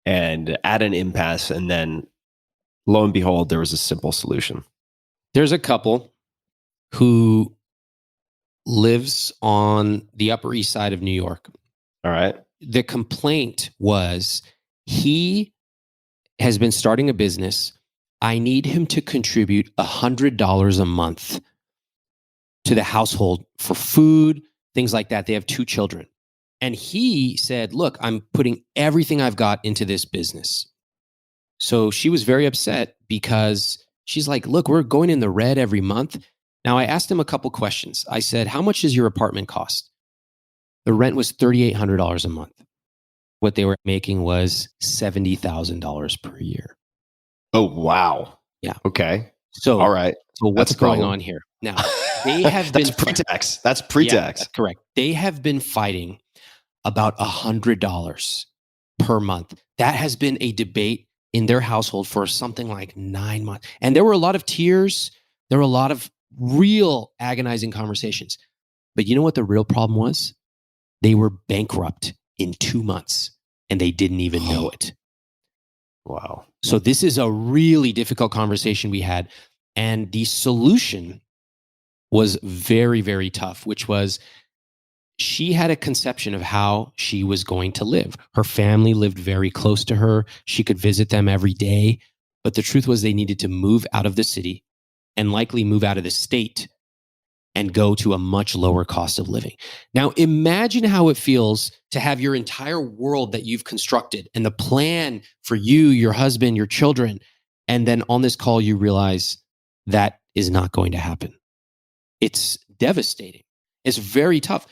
and at an impasse. And then lo and behold, there was a simple solution. There's a couple who lives on the Upper East Side of New York. All right. The complaint was he has been starting a business. I need him to contribute $100 a month to the household for food, things like that. They have 2 children. And he said, look, I'm putting everything I've got into this business. So she was very upset because she's like, look, we're going in the red every month. Now, I asked him a couple questions. I said, how much does your apartment cost? The rent was $3,800 a month. What they were making was $70,000 per year. Oh, wow. Yeah. Okay. So, all right. So what's going on here? Now, they have been... That's pre-tax. That's pre-tax. Yeah, that's correct. They have been fighting about $100 per month. That has been a debate in their household for something like 9 months. And there were a lot of tears. There were a lot of real agonizing conversations. But you know what the real problem was? They were bankrupt in 2 months and they didn't even know it. Wow. So this is a really difficult conversation we had. And the solution was very, very tough, which was she had a conception of how she was going to live. Her family lived very close to her. She could visit them every day. But the truth was they needed to move out of the city and likely move out of the state and go to a much lower cost of living. Now, imagine how it feels to have your entire world that you've constructed and the plan for you, your husband, your children. And then on this call, you realize that is not going to happen. It's devastating. It's very tough.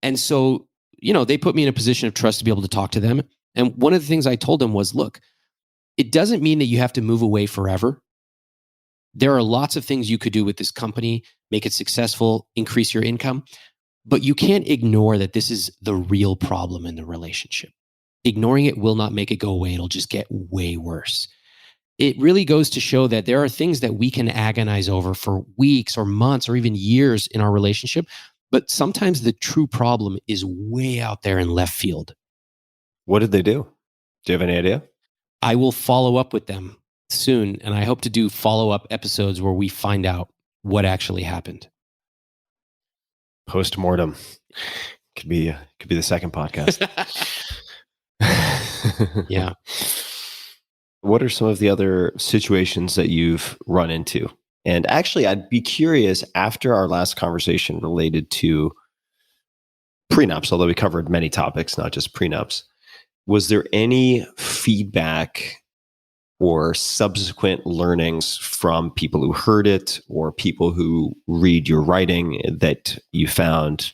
And so, they put me in a position of trust to be able to talk to them. And one of the things I told them was, look, it doesn't mean that you have to move away forever. There are lots of things you could do with this company, make it successful, increase your income, but you can't ignore that this is the real problem in the relationship. Ignoring it will not make it go away. It'll just get way worse. It really goes to show that there are things that we can agonize over for weeks or months or even years in our relationship, but sometimes the true problem is way out there in left field. What did they do? Do you have any idea? I will follow up with them soon, and I hope to do follow-up episodes where we find out what actually happened. Post-mortem could be the second podcast. Yeah. What are some of the other situations that you've run into? And actually, I'd be curious, after our last conversation related to prenups, although we covered many topics, not just prenups, was there any feedback or subsequent learnings from people who heard it or people who read your writing that you found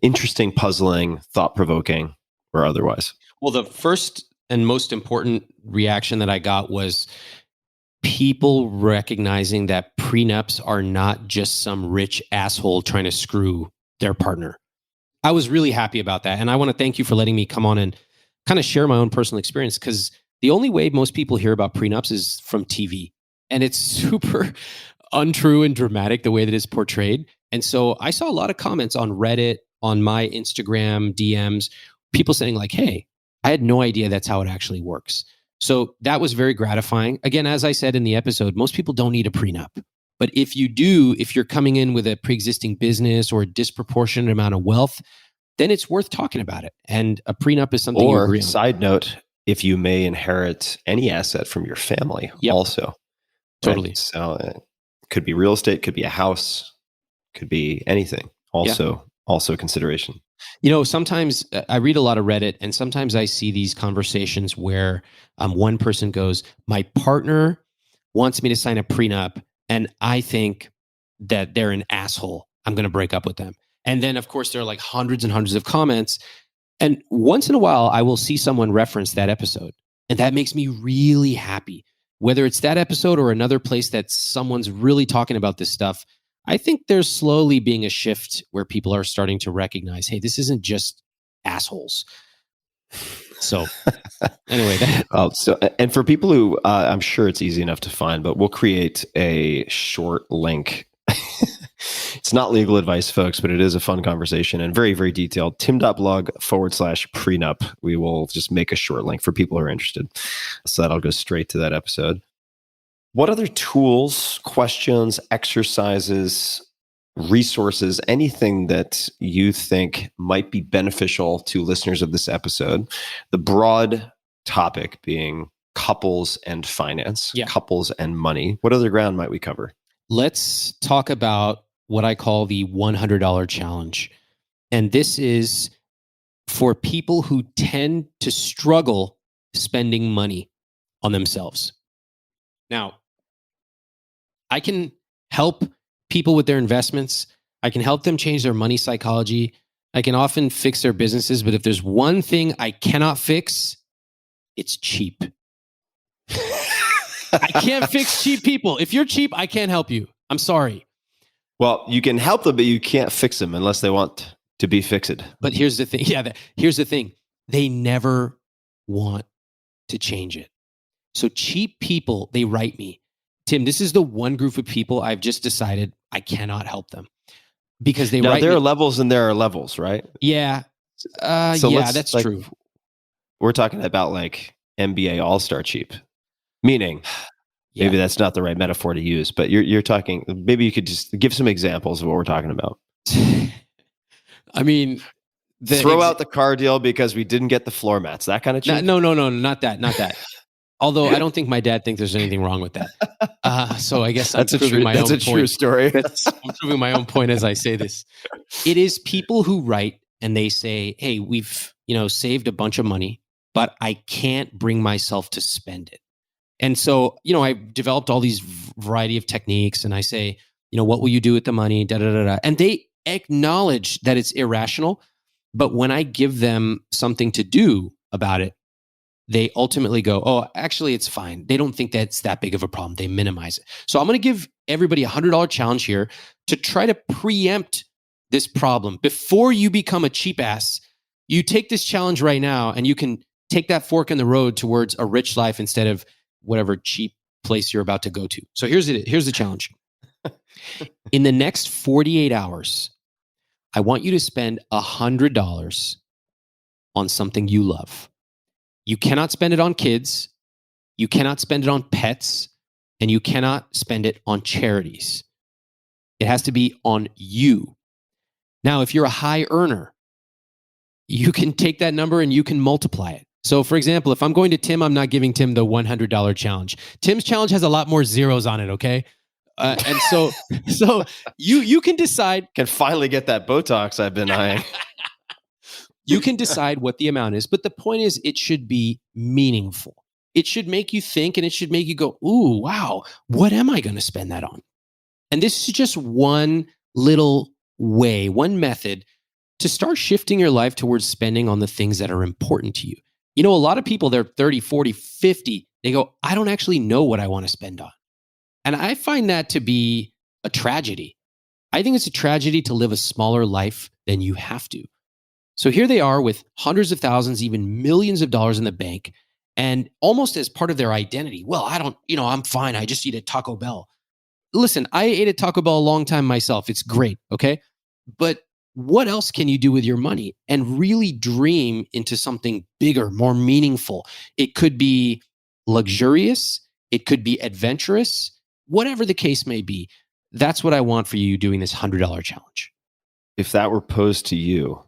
interesting, puzzling, thought-provoking, or otherwise? Well, the first and most important reaction that I got was people recognizing that prenups are not just some rich asshole trying to screw their partner. I was really happy about that. And I want to thank you for letting me come on and kind of share my own personal experience, because the only way most people hear about prenups is from TV. And it's super untrue and dramatic the way that it's portrayed. And so I saw a lot of comments on Reddit, on my Instagram DMs, people saying like, hey, I had no idea that's how it actually works. So that was very gratifying. Again, as I said in the episode, most people don't need a prenup. But if you do, if you're coming in with a pre-existing business or a disproportionate amount of wealth, then it's worth talking about it. And a prenup is something you agree on. Side note, if you may inherit any asset from your family also. Totally. Right? So it could be real estate, could be a house, could be anything. Also consideration. Sometimes I read a lot of Reddit, and sometimes I see these conversations where one person goes, my partner wants me to sign a prenup, and I think that they're an asshole. I'm going to break up with them. And then, of course, there are like hundreds and hundreds of comments And once in a while, I will see someone reference that episode. And that makes me really happy. Whether it's that episode or another place that someone's really talking about this stuff, I think there's slowly being a shift where people are starting to recognize, hey, this isn't just assholes. So anyway, and for people who, I'm sure it's easy enough to find, but we'll create a short link. It's not legal advice, folks, but it is a fun conversation and very, very detailed. tim.blog/prenup. We will just make a short link for people who are interested. So that'll go straight to that episode. What other tools, questions, exercises, resources, anything that you think might be beneficial to listeners of this episode? The broad topic being couples and finance, couples and money. What other ground might we cover? Let's talk about what I call the $100 challenge. And this is for people who tend to struggle spending money on themselves. Now, I can help people with their investments. I can help them change their money psychology. I can often fix their businesses. But if there's one thing I cannot fix, it's cheap. I can't fix cheap people. If you're cheap, I can't help you. I'm sorry. Well, you can help them, but you can't fix them unless they want to be fixed. But here's the thing. Here's the thing. They never want to change it. So cheap people, they write me, Tim, this is the one group of people I've just decided I cannot help them because they write. There are levels and there are levels, right? Yeah. That's true. We're talking about like NBA All-Star cheap, meaning maybe that's not the right metaphor to use, but you're talking, maybe you could just give some examples of what we're talking about. I mean, throw out the car deal because we didn't get the floor mats, that kind of cheap? No, not that. Although I don't think my dad thinks there's anything wrong with that. So I guess I'm proving my own point. That's a true story. I'm proving my own point as I say this. It is people who write and they say, hey, we've saved a bunch of money, but I can't bring myself to spend it. And so, I've developed all these variety of techniques and I say, what will you do with the money? Da, da, da, da. And they acknowledge that it's irrational. But when I give them something to do about it, they ultimately go, oh, actually, it's fine. They don't think that's that big of a problem. They minimize it. So I'm going to give everybody a $100 challenge here to try to preempt this problem. Before you become a cheap ass, you take this challenge right now and you can take that fork in the road towards a rich life instead of whatever cheap place you're about to go to. So here's the challenge. In the next 48 hours, I want you to spend $100 on something you love. You cannot spend it on kids, you cannot spend it on pets, and you cannot spend it on charities. It has to be on you. Now, if you're a high earner, you can take that number and you can multiply it. So, for example, if I'm going to Tim, I'm not giving Tim the $100 challenge. Tim's challenge has a lot more zeros on it, okay? And so you can decide. Can finally get that Botox I've been eyeing. You can decide what the amount is, but the point is it should be meaningful. It should make you think and it should make you go, ooh, wow, what am I going to spend that on? And this is just one little way, one method to start shifting your life towards spending on the things that are important to you. A lot of people, they're 30, 40, 50. They go, I don't actually know what I want to spend on. And I find that to be a tragedy. I think it's a tragedy to live a smaller life than you have to. So here they are with hundreds of thousands, even millions of dollars in the bank, and almost as part of their identity. Well, I'm fine. I just eat at Taco Bell. Listen, I ate at Taco Bell a long time myself. It's great, okay? But what else can you do with your money and really dream into something bigger, more meaningful? It could be luxurious. It could be adventurous. Whatever the case may be, that's what I want for you doing this $100 challenge. If that were posed to you,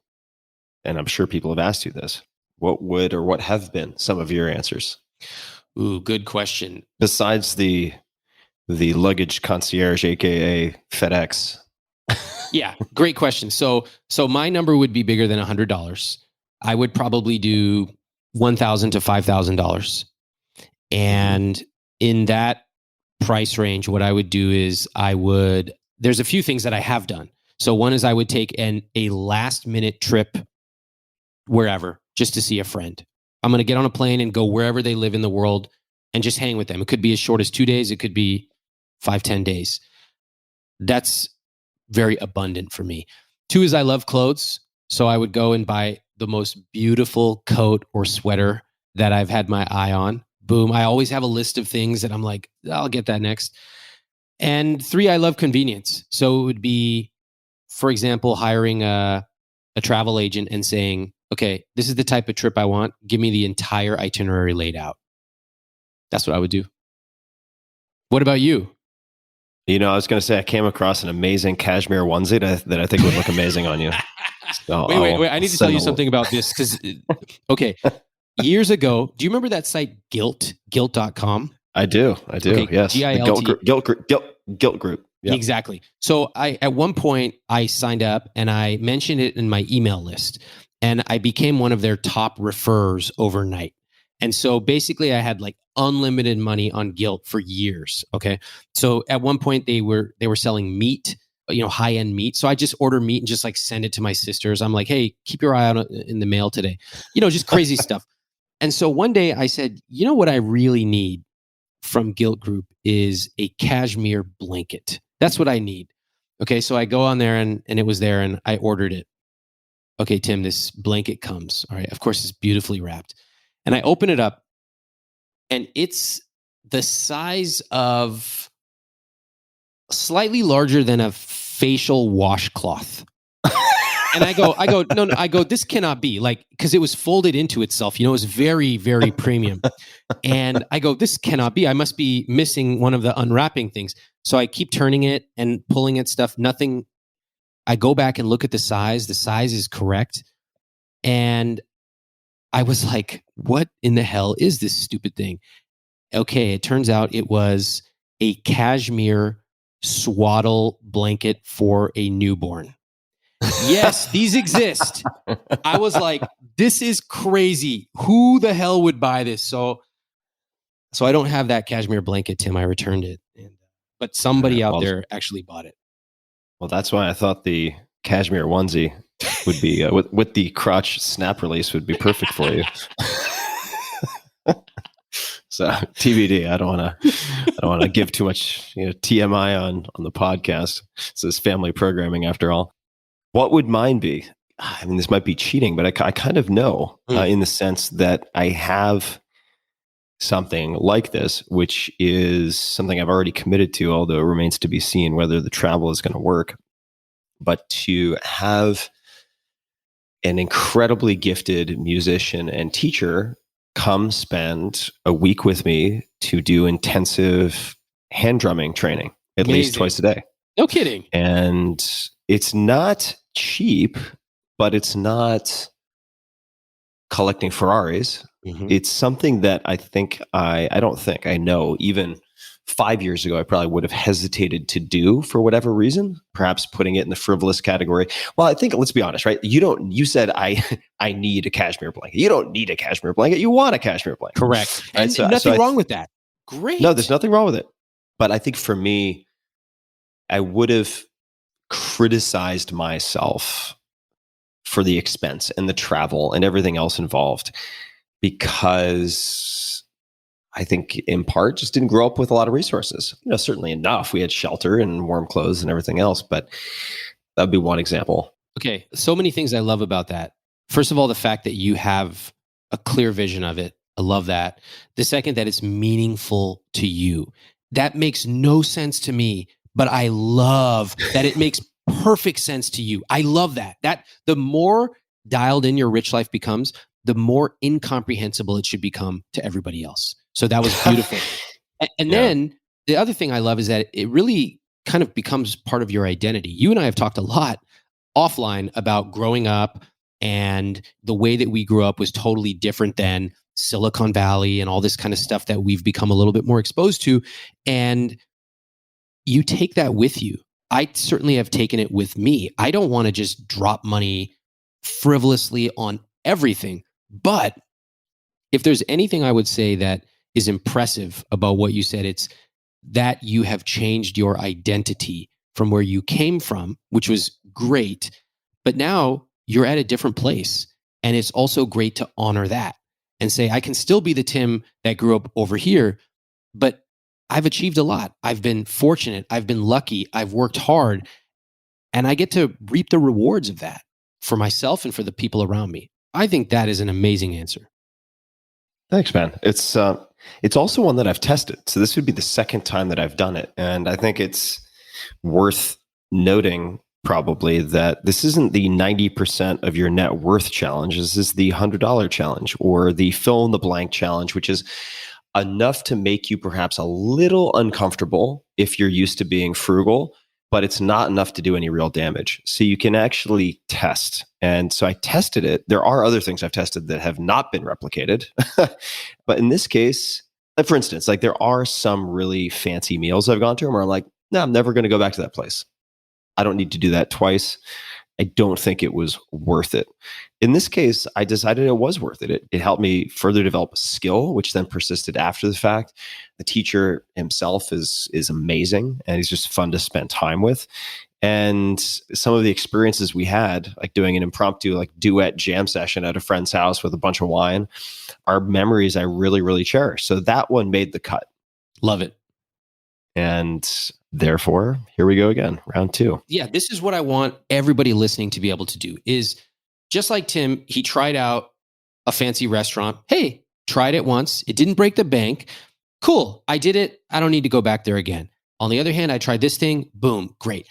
and I'm sure people have asked you this, what would or what have been some of your answers? Ooh, good question. Besides the luggage concierge, aka FedEx. Yeah, great question. So my number would be bigger than $100. I would probably do $1,000 to $5,000. And in that price range, what I would do is there's a few things that I have done. So one is I would take a last minute trip wherever just to see a friend. I'm going to get on a plane and go wherever they live in the world and just hang with them. It could be as short as 2 days. It could be 5-10 days. That's very abundant for me. 2 is I love clothes. So I would go and buy the most beautiful coat or sweater that I've had my eye on. Boom. I always have a list of things that I'm like, I'll get that next. And 3, I love convenience. So it would be, for example, hiring a travel agent and saying, okay, this is the type of trip I want. Give me the entire itinerary laid out. That's what I would do. What about you? I was going to say I came across an amazing cashmere onesie that I think would look amazing on you. So Wait. I need to tell you something about this because, okay, years ago, do you remember that site Guilt? Guilt.com? I do. Okay, yes. GILT. Guilt group. Yep. Exactly. So at one point I signed up and I mentioned it in my email list and I became one of their top referrers overnight. And so basically I had like unlimited money on Guilt for years. Okay. So at one point they were selling meat, high-end meat. So I just order meat and just like send it to my sisters. I'm like, hey, keep your eye out in the mail today. Just crazy stuff. And so one day I said, what I really need from Guilt Group is a cashmere blanket. That's what I need. Okay. So I go on there and it was there and I ordered it. Okay, Tim, this blanket comes. All right. Of course, it's beautifully wrapped. And I open it up and it's the size of slightly larger than a facial washcloth. And I go, no, this cannot be because it was folded into itself, it was very, very premium. And I go, this cannot be, I must be missing one of the unwrapping things. So I keep turning it and pulling at stuff, nothing. I go back and look at the size is correct. And I was like, what in the hell is this stupid thing? Okay. It turns out it was a cashmere swaddle blanket for a newborn. Yes, these exist. I was like, this is crazy. Who the hell would buy this? So I don't have that cashmere blanket, Tim. I returned it. But somebody out there actually bought it. Well, that's why I thought the cashmere onesie would be, with the crotch snap release, would be perfect for you. So TBD. I don't want to give too much TMI on the podcast. This is family programming after all. What would mine be? I mean, this might be cheating, but I kind of know in the sense that I have something like this, which is something I've already committed to, although it remains to be seen whether the travel is going to work. But to have an incredibly gifted musician and teacher come spend a week with me to do intensive hand drumming training, at least twice a day. No kidding. And it's not cheap, but it's not collecting Ferraris. Mm-hmm. It's something that I know even 5 years ago, I probably would have hesitated to do for whatever reason, perhaps putting it in the frivolous category. Well, I think, let's be honest, right? You said I need a cashmere blanket. You don't need a cashmere blanket. You want a cashmere blanket. Correct. Right? And nothing wrong with that. Great. No, there's nothing wrong with it. But I think for me, I would have criticized myself for the expense and the travel and everything else involved, because I think in part just didn't grow up with a lot of resources. Certainly enough. We had shelter and warm clothes and everything else, but that'd be one example. Okay. So many things I love about that. First of all, the fact that you have a clear vision of it. I love that. The second, that it's meaningful to you. That makes no sense to me, but I love that it makes perfect sense to you. I love that. That the more dialed in your rich life becomes, the more incomprehensible it should become to everybody else. So that was beautiful. And then the other thing I love is that it really kind of becomes part of your identity. You and I have talked a lot offline about growing up, and the way that we grew up was totally different than Silicon Valley and all this kind of stuff that we've become a little bit more exposed to. And you take that with you. I certainly have taken it with me. I don't want to just drop money frivolously on everything. But if there's anything I would say that is impressive about what you said, it's that you have changed your identity from where you came from, which was great. But now you're at a different place. And it's also great to honor that and say, I can still be the Tim that grew up over here, but I've achieved a lot. I've been fortunate. I've been lucky. I've worked hard, and I get to reap the rewards of that for myself and for the people around me. I think that is an amazing answer. Thanks, man. It's also one that I've tested. So this would be the second time that I've done it. And I think it's worth noting probably that this isn't the 90% of your net worth challenge. This is the $100 challenge or the fill in the blank challenge, which is enough to make you perhaps a little uncomfortable if you're used to being frugal, but it's not enough to do any real damage. So you can actually test. And so I tested it. There are other things I've tested that have not been replicated. But in this case, like for instance, like there are some really fancy meals I've gone to where I'm like, no, I'm never going to go back to that place. I don't need to do that twice. I don't think it was worth it. In this case, I decided it was worth it. It helped me further develop a skill, which then persisted after the fact. The teacher himself is amazing, and he's just fun to spend time with. And some of the experiences we had, like doing an impromptu like duet jam session at a friend's house with a bunch of wine, are memories I really, really cherish. So that one made the cut. Love it. And therefore, here we go again, round 2. Yeah, this is what I want everybody listening to be able to do is just like Tim, he tried out a fancy restaurant. Hey, tried it once. It didn't break the bank. Cool. I did it. I don't need to go back there again. On the other hand, I tried this thing. Boom. Great.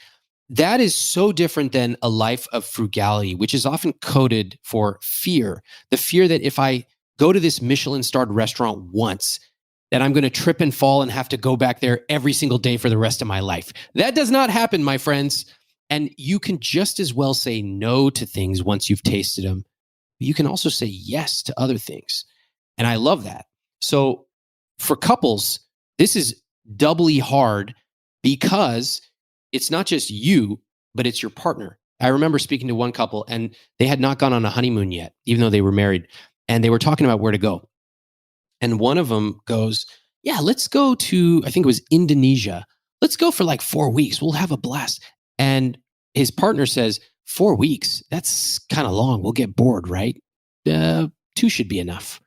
That is so different than a life of frugality, which is often coded for fear. The fear that if I go to this Michelin-starred restaurant once, that I'm going to trip and fall and have to go back there every single day for the rest of my life. That does not happen, my friends. And you can just as well say no to things once you've tasted them. But you can also say yes to other things. And I love that. So for couples, this is doubly hard because it's not just you, but it's your partner. I remember speaking to one couple and they had not gone on a honeymoon yet, even though they were married. And they were talking about where to go. And one of them goes, yeah, let's go to, I think it was Indonesia. Let's go for like 4 weeks. We'll have a blast. And his partner says, 4 weeks? That's kind of long. We'll get bored, right? 2 should be enough.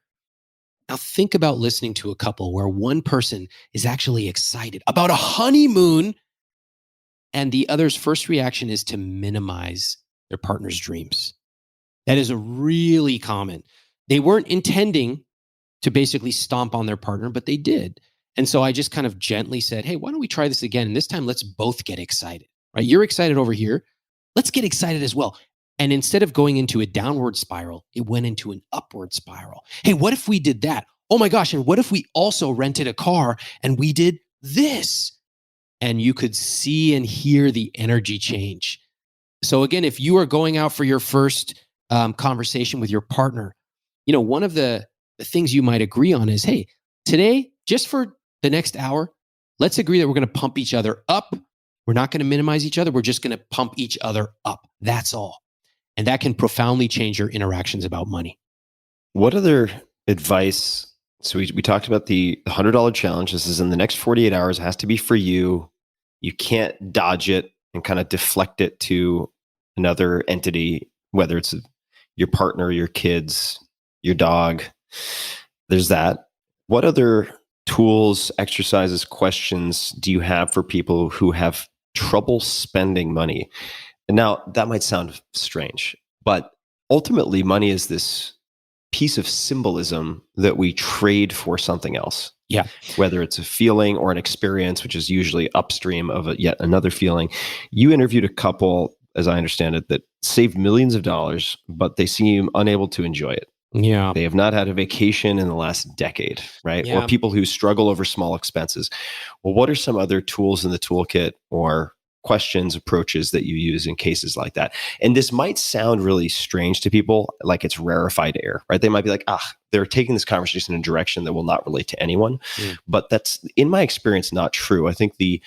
Now think about listening to a couple where one person is actually excited about a honeymoon and the other's first reaction is to minimize their partner's dreams. That is a really common. They weren't intending to basically stomp on their partner, but they did. And so I just kind of gently said, hey, why don't we try this again? And this time, let's both get excited, right? You're excited over here. Let's get excited as well. And instead of going into a downward spiral, it went into an upward spiral. Hey, what if we did that? Oh my gosh. And what if we also rented a car and we did this? And you could see and hear the energy change. So again, if you are going out for your first conversation with your partner, you know, one of the things you might agree on is, hey, today, just for the next hour, let's agree that we're going to pump each other up. We're not going to minimize each other. We're just going to pump each other up. That's all. And that can profoundly change your interactions about money. What other advice? So we talked about the $100 challenge. This is in the next 48 hours. It has to be for you. You can't dodge it and kind of deflect it to another entity, whether it's your partner, your kids, your dog. There's that. What other tools, exercises, questions do you have for people who have trouble spending money? And now that might sound strange, but ultimately money is this piece of symbolism that we trade for something else. Yeah. Whether it's a feeling or an experience, which is usually upstream of yet another feeling. You interviewed a couple, as I understand it, that saved millions of dollars, but they seem unable to enjoy it. Yeah. They have not had a vacation in the last decade, right? Yeah. Or people who struggle over small expenses. Well, what are some other tools in the toolkit or questions, approaches that you use in cases like that? And this might sound really strange to people, like it's rarefied air, right? They might be like, they're taking this conversation in a direction that will not relate to anyone. But that's, in my experience, not true. I think the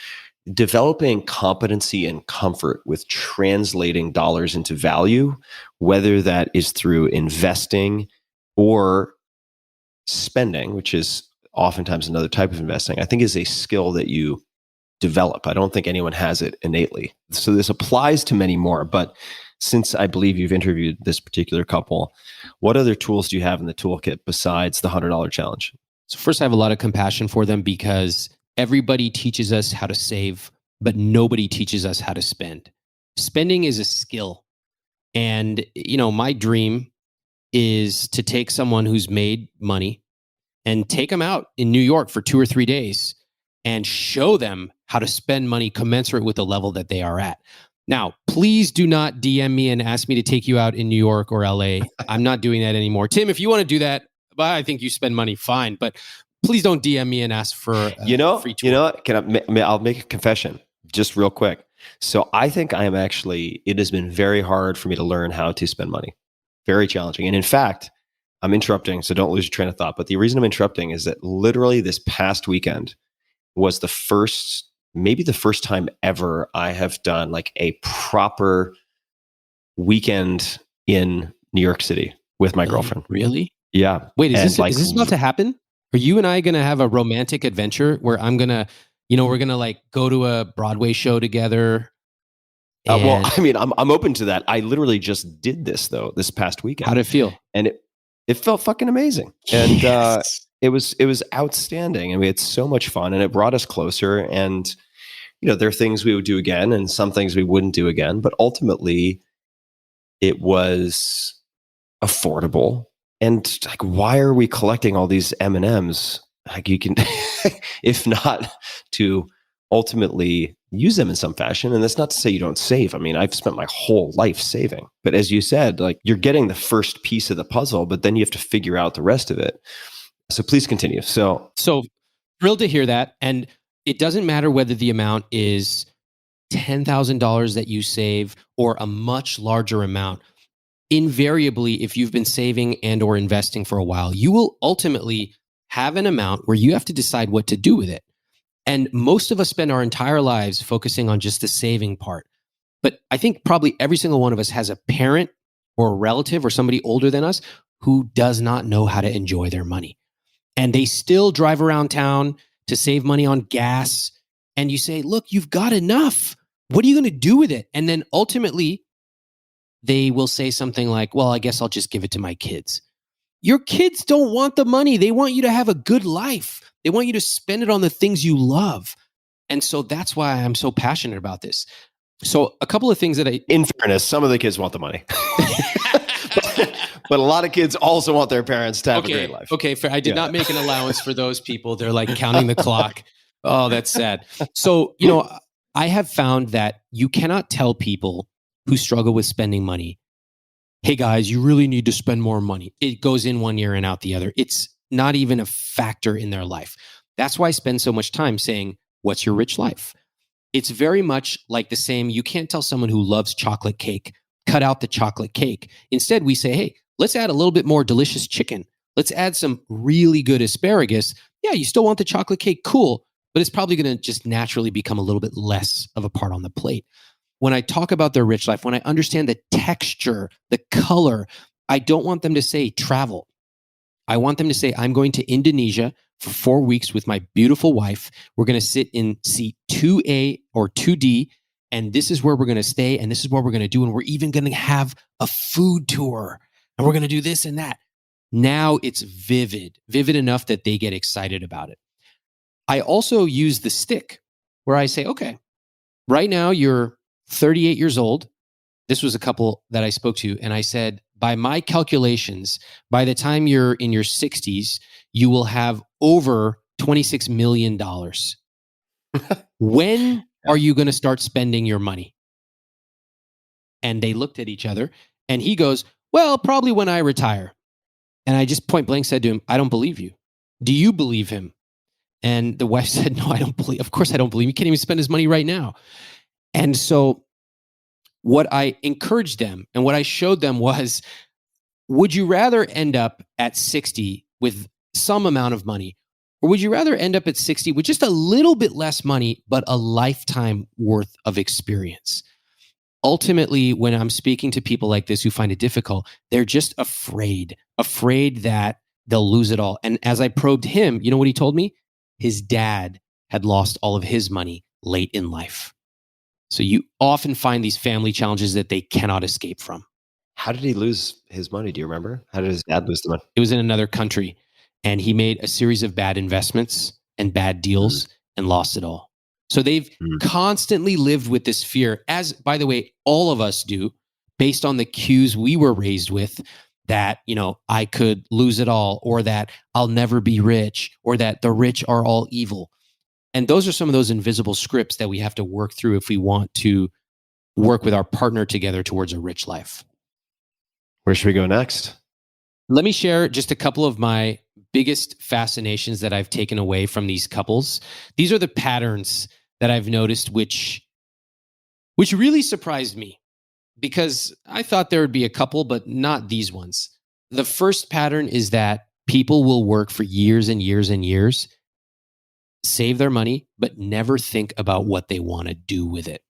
developing competency and comfort with translating dollars into value, whether that is through investing or spending, which is oftentimes another type of investing, I think is a skill that you develop. I don't think anyone has it innately. So this applies to many more, but since I believe you've interviewed this particular couple, what other tools do you have in the toolkit besides the $100 challenge? So first, I have a lot of compassion for them because everybody teaches us how to save, but nobody teaches us how to spend. Spending is a skill. And, my dream is to take someone who's made money and take them out in New York for 2 or 3 days and show them how to spend money commensurate with the level that they are at. Now, please do not DM me and ask me to take you out in New York or LA. I'm not doing that anymore. Tim, if you want to do that, I think you spend money, fine. But please don't DM me and ask for a free tour. I'll make a confession just real quick. So I think it has been very hard for me to learn how to spend money. Very challenging. And in fact, I'm interrupting, so don't lose your train of thought. But the reason I'm interrupting is that literally this past weekend was maybe the first time ever I have done like a proper weekend in New York City with my girlfriend. Really? Yeah. Wait, is this about to happen? Are you and I going to have a romantic adventure where I'm going to, we're going to like go to a Broadway show together? Well, I mean, I'm open to that. I literally just did this though, this past weekend. How'd it feel? And it felt fucking amazing. And Yes. It was outstanding. I mean, it's so much fun and it brought us closer. And, there are things we would do again and some things we wouldn't do again. But ultimately, it was affordable. And like, why are we collecting all these M&Ms? Like you can, if not to ultimately use them in some fashion. And that's not to say you don't save. I mean, I've spent my whole life saving. But as you said, like you're getting the first piece of the puzzle, but then you have to figure out the rest of it. So please continue. So Thrilled to hear that. And it doesn't matter whether the amount is $10,000 that you save or a much larger amount. Invariably, if you've been saving and or investing for a while, you will ultimately have an amount where you have to decide what to do with it. And most of us spend our entire lives focusing on just the saving part. But I think probably every single one of us has a parent or a relative or somebody older than us who does not know how to enjoy their money. And they still drive around town to save money on gas. And you say, look, you've got enough. What are you going to do with it? And then ultimately, they will say something like, well, I guess I'll just give it to my kids. Your kids don't want the money. They want you to have a good life. They want you to spend it on the things you love. And so that's why I'm so passionate about this. So a couple of things that in fairness, some of the kids want the money. But a lot of kids also want their parents to have a great life. Okay, fair. I did not make an allowance for those people. They're like counting the clock. Oh, that's sad. So, I have found that you cannot tell people who struggle with spending money, hey guys, you really need to spend more money. It goes in one ear and out the other. It's not even a factor in their life. That's why I spend so much time saying, what's your rich life? It's very much like the same. You can't tell someone who loves chocolate cake, cut out the chocolate cake. Instead, we say, hey, let's add a little bit more delicious chicken. Let's add some really good asparagus. Yeah, you still want the chocolate cake, cool, but it's probably going to just naturally become a little bit less of a part on the plate. When I talk about their rich life, when I understand the texture, the color, I don't want them to say travel. I want them to say, I'm going to Indonesia for 4 weeks with my beautiful wife. We're going to sit in seat 2A or 2D, and this is where we're going to stay, and this is what we're going to do, and we're even going to have a food tour, and we're going to do this and that. Now it's vivid enough that they get excited about it. I also use the stick where I say, okay, right now you're 38 years old. This was a couple that I spoke to, and I said, by my calculations, by the time you're in your 60s, you will have over $26 million. When are you going to start spending your money? And they looked at each other, and he goes, well, probably when I retire. And I just point blank said to him, I don't believe you. Do you believe him? And the wife said, no, I don't believe. Of course I don't believe him. He can't even spend his money right now. And so what I encouraged them and what I showed them was, would you rather end up at 60 with some amount of money, or would you rather end up at 60 with just a little bit less money, but a lifetime worth of experience? Ultimately, when I'm speaking to people like this who find it difficult, they're just afraid that they'll lose it all. And as I probed him, you know what he told me? His dad had lost all of his money late in life. So you often find these family challenges that they cannot escape from. How did he lose his money? Do you remember? How did his dad lose the money? It was in another country, and he made a series of bad investments and bad deals and lost it all. So they've constantly lived with this fear, as, by the way, all of us do, based on the cues we were raised with, that, I could lose it all, or that I'll never be rich, or that the rich are all evil. And those are some of those invisible scripts that we have to work through if we want to work with our partner together towards a rich life. Where should we go next? Let me share just a couple of my biggest fascinations that I've taken away from these couples. These are the patterns that I've noticed, which really surprised me, because I thought there would be a couple, but not these ones. The first pattern is that people will work for years and years and years, save their money, but never think about what they want to do with it.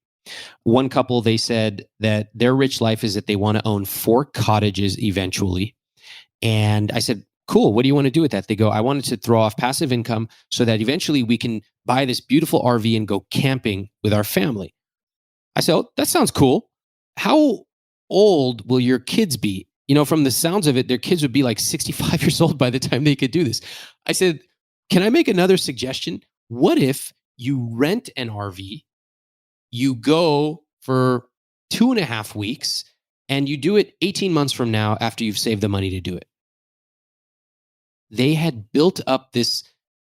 One couple, they said that their rich life is that they want to own 4 cottages eventually. And I said, cool, what do you want to do with that? They go, I wanted to throw off passive income so that eventually we can buy this beautiful RV and go camping with our family. I said, oh, that sounds cool. How old will your kids be? From the sounds of it, their kids would be like 65 years old by the time they could do this. I said, can I make another suggestion? What if you rent an RV, you go for 2.5 weeks, and you do it 18 months from now after you've saved the money to do it? They had built up this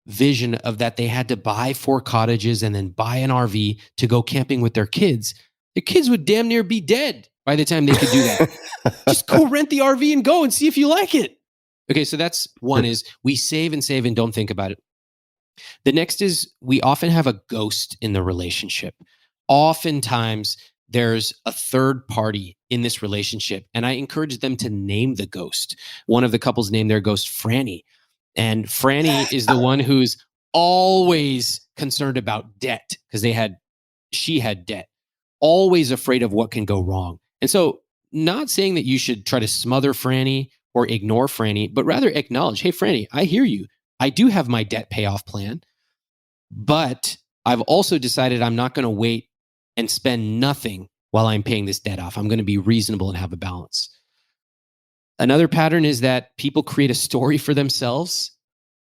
vision of that they had to buy 4 cottages and then buy an RV to go camping with their kids. Their kids would damn near be dead by the time they could do that. Just go rent the RV and go and see if you like it. Okay, so that's one, is we save and don't think about it. The next is we often have a ghost in the relationship. Oftentimes, there's a third party in this relationship, and I encourage them to name the ghost. One of the couples named their ghost Franny, and Franny is the one who's always concerned about debt because she had debt, always afraid of what can go wrong. And so, not saying that you should try to smother Franny or ignore Franny, but rather acknowledge, hey, Franny, I hear you. I do have my debt payoff plan, but I've also decided I'm not going to wait and spend nothing while I'm paying this debt off. I'm going to be reasonable and have a balance. Another pattern is that people create a story for themselves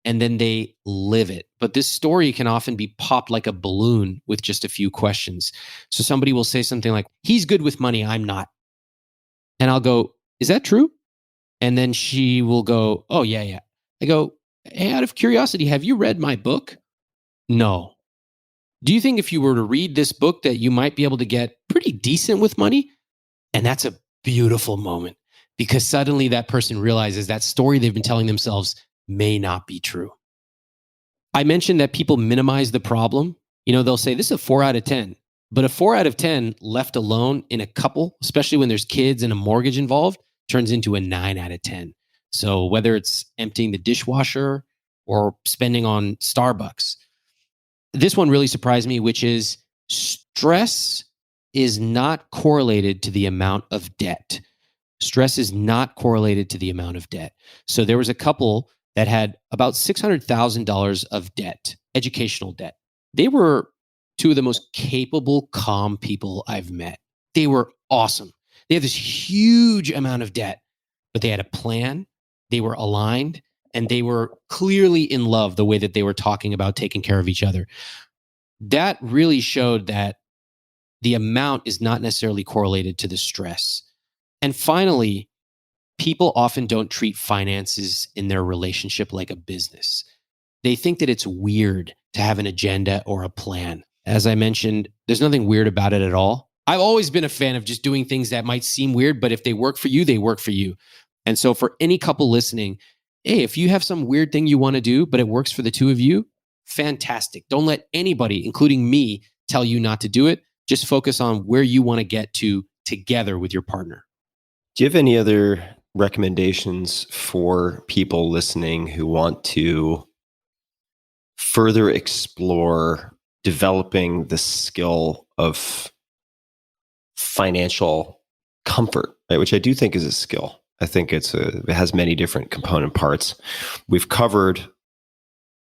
and then they live it. But this story can often be popped like a balloon with just a few questions. So somebody will say something like, he's good with money, I'm not. And I'll go, is that true? And then she will go, oh, yeah. I go, hey, out of curiosity, have you read my book? No. Do you think if you were to read this book that you might be able to get pretty decent with money? And that's a beautiful moment, because suddenly that person realizes that story they've been telling themselves may not be true. I mentioned that people minimize the problem. They'll say this is a 4 out of 10, but a 4 out of 10 left alone in a couple, especially when there's kids and a mortgage involved, turns into a 9 out of 10. So whether it's emptying the dishwasher or spending on Starbucks, this one really surprised me, which is stress is not correlated to the amount of debt. Stress is not correlated to the amount of debt. So there was a couple that had about $600,000 of debt, educational debt. They were 2 of the most capable, calm people I've met. They were awesome. They had this huge amount of debt, but they had a plan, they were aligned, and they were clearly in love the way that they were talking about taking care of each other. That really showed that the amount is not necessarily correlated to the stress. And finally, people often don't treat finances in their relationship like a business. They think that it's weird to have an agenda or a plan. As I mentioned, there's nothing weird about it at all. I've always been a fan of just doing things that might seem weird, but if they work for you, they work for you. And so for any couple listening, hey, if you have some weird thing you want to do, but it works for the 2 of you, fantastic. Don't let anybody, including me, tell you not to do it. Just focus on where you want to get to together with your partner. Do you have any other recommendations for people listening who want to further explore developing the skill of financial comfort, right? Which I do think is a skill. I think it has many different component parts. We've covered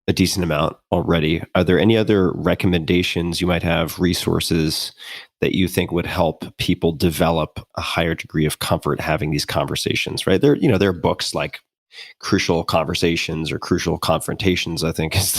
a decent amount already. Are there any other recommendations you might have, resources that you think would help people develop a higher degree of comfort having these conversations, right? There are books like Crucial Conversations or Crucial Confrontations, I think is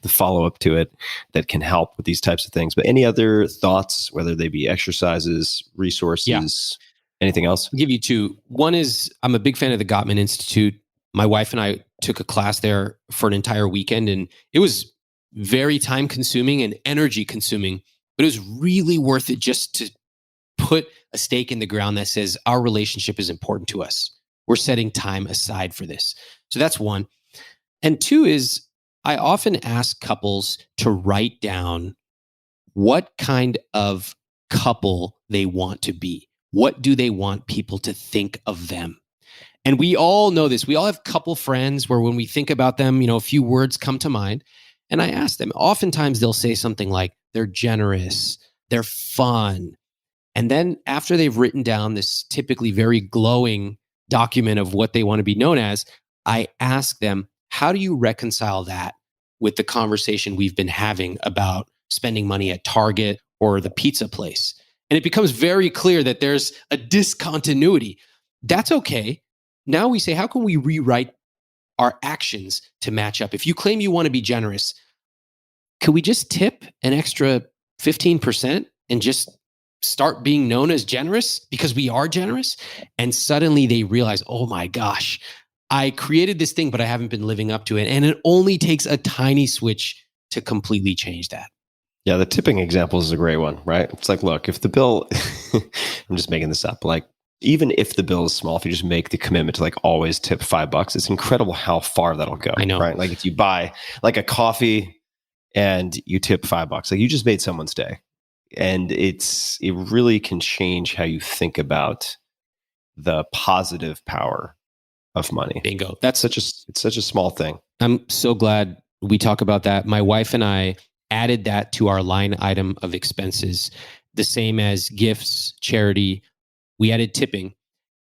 the follow-up to it, that can help with these types of things. But any other thoughts, whether they be exercises, resources, anything else? I'll give you two. One is I'm a big fan of the Gottman Institute. My wife and I took a class there for an entire weekend, and it was very time consuming and energy consuming, but it was really worth it just to put a stake in the ground that says our relationship is important to us. We're setting time aside for this. So that's one. And two is I often ask couples to write down what kind of couple they want to be. What do they want people to think of them? And we all know this. We all have couple friends where when we think about them, a few words come to mind. And I ask them, oftentimes they'll say something like, they're generous, they're fun. And then after they've written down this typically very glowing document of what they want to be known as, I ask them, how do you reconcile that with the conversation we've been having about spending money at Target or the pizza place? And it becomes very clear that there's a discontinuity. That's okay. Now we say, how can we rewrite our actions to match up? If you claim you want to be generous, could we just tip an extra 15% and just start being known as generous because we are generous? And suddenly they realize, oh my gosh, I created this thing, but I haven't been living up to it. And it only takes a tiny switch to completely change that. Yeah, the tipping example is a great one, right? It's like, look, if the bill, I'm just making this up, like even if the bill is small, if you just make the commitment to like always tip $5, it's incredible how far that'll go. I know. Right? Like if you buy like a coffee and you tip $5, like you just made someone's day. And it really can change how you think about the positive power of money. Bingo. It's such a small thing. I'm so glad we talk about that. My wife and I added that to our line item of expenses, the same as gifts, charity. We added tipping,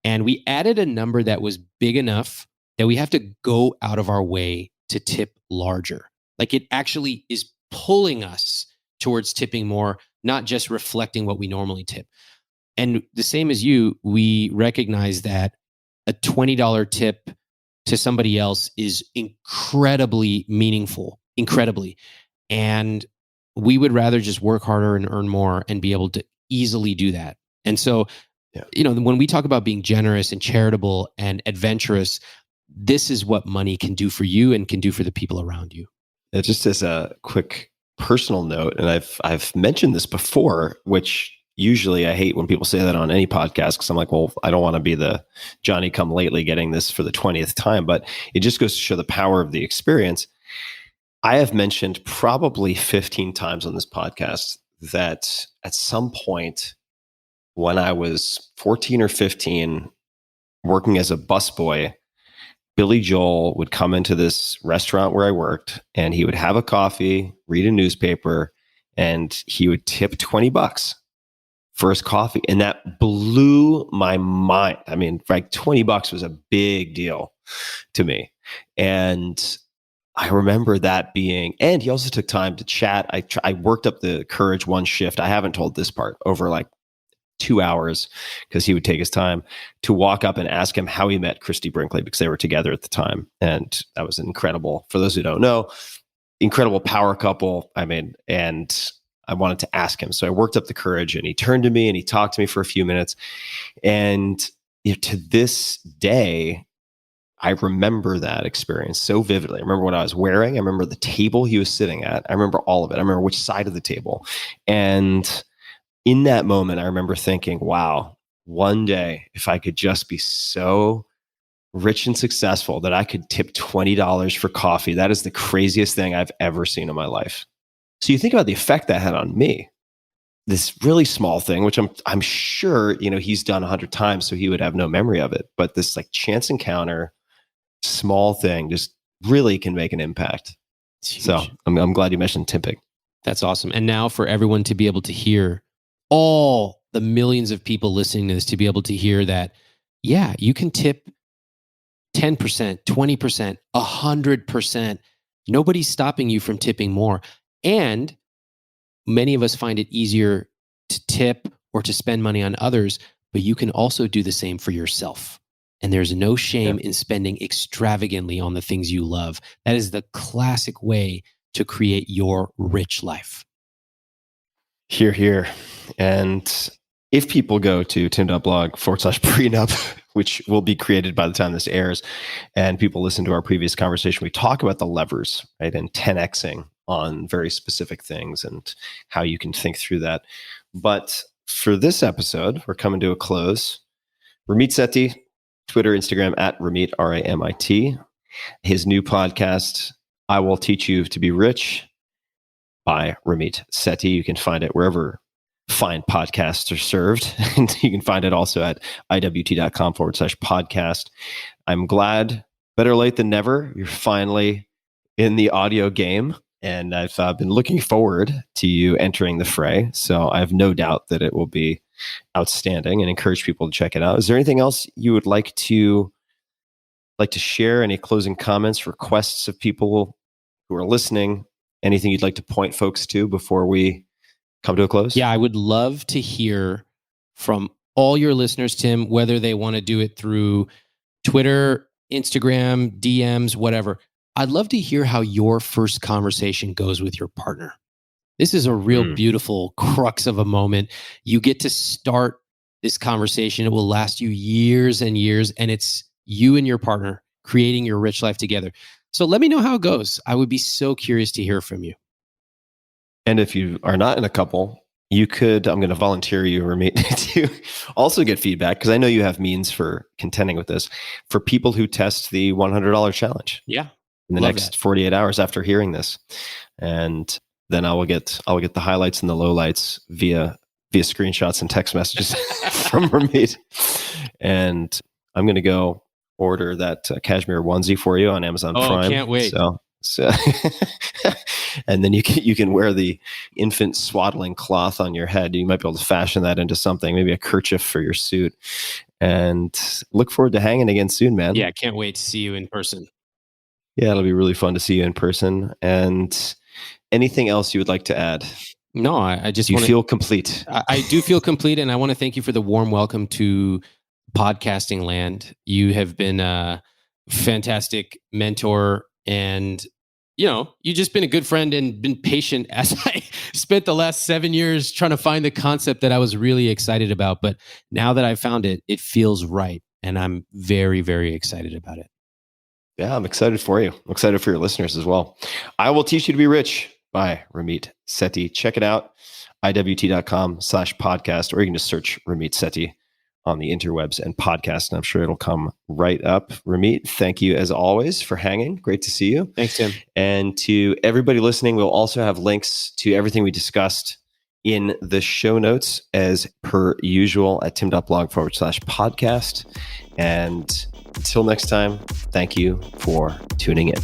and we added a number that was big enough that we have to go out of our way to tip larger. Like it actually is pulling us towards tipping more, not just reflecting what we normally tip. And the same as you, we recognize that a $20 tip to somebody else is incredibly meaningful, incredibly. And we would rather just work harder and earn more and be able to easily do that. And so, when we talk about being generous and charitable and adventurous, this is what money can do for you and can do for the people around you. Just as a quick personal note, and I've mentioned this before, which usually I hate when people say that on any podcast because I'm like, well, I don't want to be the Johnny come lately getting this for the 20th time, but it just goes to show the power of the experience. I have mentioned probably 15 times on this podcast that at some point when I was 14 or 15 working as a busboy, Billy Joel would come into this restaurant where I worked and he would have a coffee, read a newspaper, and he would tip $20 for his coffee. And that blew my mind. I mean, like $20 was a big deal to me. And I remember that being, and he also took time to chat. I worked up the courage one shift. I haven't told this part over like 2 hours because he would take his time to walk up and ask him how he met Christy Brinkley because they were together at the time. And that was incredible. For those who don't know, incredible power couple. I mean, and I wanted to ask him. So I worked up the courage and he turned to me and he talked to me for a few minutes. And to this day, I remember that experience so vividly. I remember what I was wearing. I remember the table he was sitting at. I remember all of it. I remember which side of the table. And in that moment, I remember thinking, wow, one day, if I could just be so rich and successful that I could tip $20 for coffee, that is the craziest thing I've ever seen in my life. So you think about the effect that had on me. This really small thing, which I'm sure, he's done 100 times, so he would have no memory of it. But this like chance encounter, small thing, just really can make an impact. So I'm glad you mentioned tipping. That's awesome. And now for everyone to be able to hear, all the millions of people listening to this, to be able to hear that, yeah, you can tip 10%, 20%, 100%. Nobody's stopping you from tipping more. And many of us find it easier to tip or to spend money on others, but you can also do the same for yourself. And there's no shame in spending extravagantly on the things you love. That is the classic way to create your rich life. Hear, hear. And if people go to tim.blog/prenup, which will be created by the time this airs, and people listen to our previous conversation, we talk about the levers, right? And 10xing on very specific things and how you can think through that. But for this episode, we're coming to a close. Ramit Sethi, Twitter, Instagram @Ramit, RAMIT. His new podcast, I Will Teach You to Be Rich, by Ramit Sethi. You can find it wherever fine podcasts are served. And you can find it also at iwt.com/podcast. I'm glad, better late than never, you're finally in the audio game. And I've been looking forward to you entering the fray. So I have no doubt that it will be outstanding and encourage people to check it out. Is there anything else you would like to share? Any closing comments, requests of people who are listening? Anything you'd like to point folks to before we come to a close? Yeah, I would love to hear from all your listeners, Tim, whether they want to do it through Twitter, Instagram, DMs, whatever. I'd love to hear how your first conversation goes with your partner. This is a real beautiful crux of a moment. You get to start this conversation. It will last you years and years, and it's you and your partner creating your rich life together. So let me know how it goes. I would be so curious to hear from you. And if you are not in a couple, you could, I'm going to volunteer you, Ramit, to also get feedback, because I know you have means for contending with this, for people who test the $100 challenge. Yeah. In the next 48 hours after hearing this. And then I will get the highlights and the lowlights via screenshots and text messages from Ramit. And I'm going to go order that cashmere onesie for you on Amazon Prime. Oh, can't wait. So and then you can wear the infant swaddling cloth on your head. You might be able to fashion that into something, maybe a kerchief for your suit. And look forward to hanging again soon, man. Yeah, can't wait to see you in person. Yeah, it'll be really fun to see you in person. And anything else you would like to add? No, I just feel complete. I do feel complete, and I want to thank you for the warm welcome to podcasting land. You have been a fantastic mentor, and you just been a good friend and been patient as I spent the last 7 years trying to find the concept that I was really excited about. But now that I found it, it feels right, and I'm very, very excited about it. Yeah, I'm excited for you. I'm excited for your listeners as well. I Will Teach You to Be Rich by Ramit Sethi. Check it out, iwt.com/podcast, or you can just search Ramit Sethi on the interwebs and podcast, and I'm sure it'll come right up. Ramit, thank you as always for hanging. Great to see you. Thanks, Tim. And to everybody listening, we'll also have links to everything we discussed in the show notes as per usual at tim.blog/podcast. And until next time, thank you for tuning in.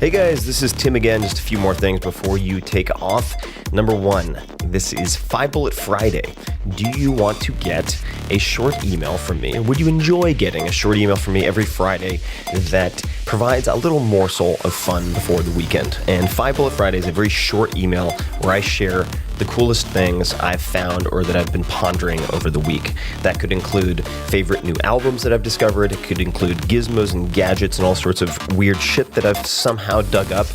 Hey guys, this is Tim again. Just a few more things before you take off. Number one, this is 5 Bullet Friday. Do you want to get a short email from me? Would you enjoy getting a short email from me every Friday that provides a little morsel of fun before the weekend? And 5 Bullet Friday is a very short email where I share the coolest things I've found or that I've been pondering over the week. That could include favorite new albums that I've discovered. It could include gizmos and gadgets and all sorts of weird shit that I've somehow dug up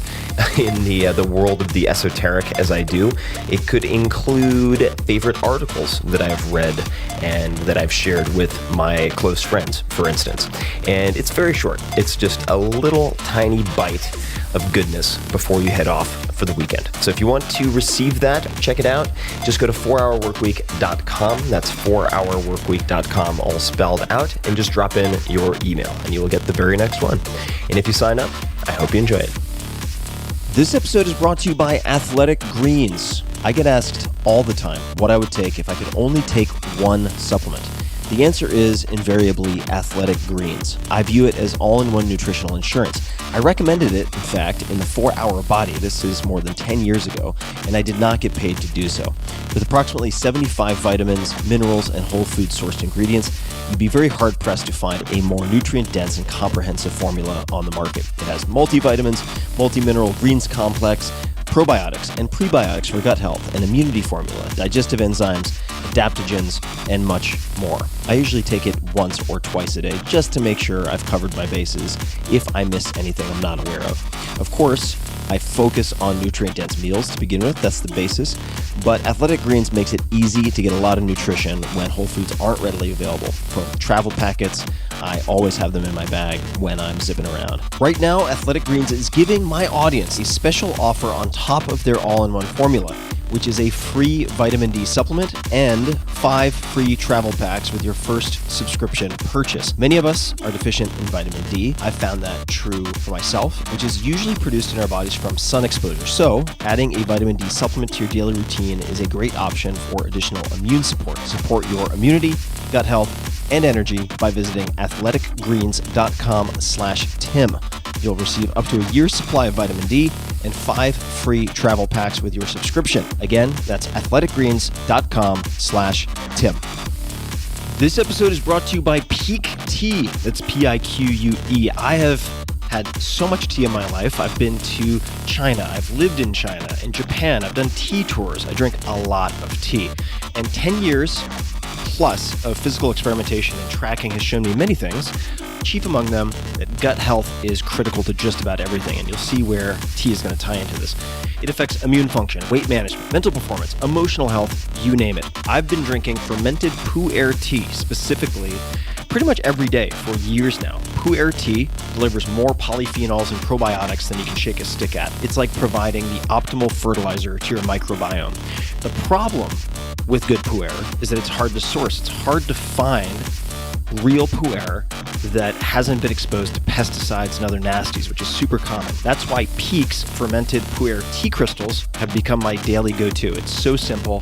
in the world of the esoteric as I do. It could include favorite articles that I've read and that I've shared with my close friends, for instance. And it's very short. It's just a little tiny bite of goodness before you head off for the weekend. So if you want to receive that, check it out. Just go to 4hourworkweek.com. That's 4hourworkweek.com, all spelled out, and just drop in your email and you will get the very next one. And if you sign up, I hope you enjoy it. This episode is brought to you by Athletic Greens. I get asked all the time what I would take if I could only take one supplement. The answer is invariably Athletic Greens. I view it as all-in-one nutritional insurance. I recommended it, in fact, in the 4-Hour Body. This is more than 10 years ago, and I did not get paid to do so. With approximately 75 vitamins, minerals, and whole food-sourced ingredients, you'd be very hard-pressed to find a more nutrient-dense and comprehensive formula on the market. It has multivitamins, multi-mineral greens complex, probiotics and prebiotics for gut health, an immunity formula, digestive enzymes, adaptogens, and much more. I usually take it once or twice a day just to make sure I've covered my bases if I miss anything I'm not aware of. Of course, I focus on nutrient-dense meals to begin with, that's the basis, but Athletic Greens makes it easy to get a lot of nutrition when whole foods aren't readily available. From travel packets, I always have them in my bag when I'm zipping around. Right now, Athletic Greens is giving my audience a special offer on top of their all-in-one formula, which is a free vitamin D supplement and 5 free travel packs with your first subscription purchase. Many of us are deficient in vitamin D. I found that true for myself, which is usually produced in our bodies from sun exposure. So, adding a vitamin D supplement to your daily routine is a great option for additional immune support. Support your immunity, gut health, and energy by visiting athleticgreens.com/Tim. You'll receive up to a year's supply of vitamin D and 5 free travel packs with your subscription. Again, that's athleticgreens.com/Tim. This episode is brought to you by Peak Tea. That's Pique. I have had so much tea in my life. I've been to China. I've lived in China and Japan. I've done tea tours. I drink a lot of tea. And 10 years plus of physical experimentation and tracking has shown me many things. Chief among them, that gut health is critical to just about everything, and you'll see where tea is going to tie into this. It affects immune function, weight management, mental performance, emotional health, you name it. I've been drinking fermented pu'er tea, specifically, pretty much every day for years now. Pu'er tea delivers more polyphenols and probiotics than you can shake a stick at. It's like providing the optimal fertilizer to your microbiome. The problem with good pu'er is that it's hard to source. It's hard to find real pu'er that hasn't been exposed to pesticides and other nasties, which is super common. That's why Peak's fermented pu'er tea crystals have become my daily go-to. It's so simple.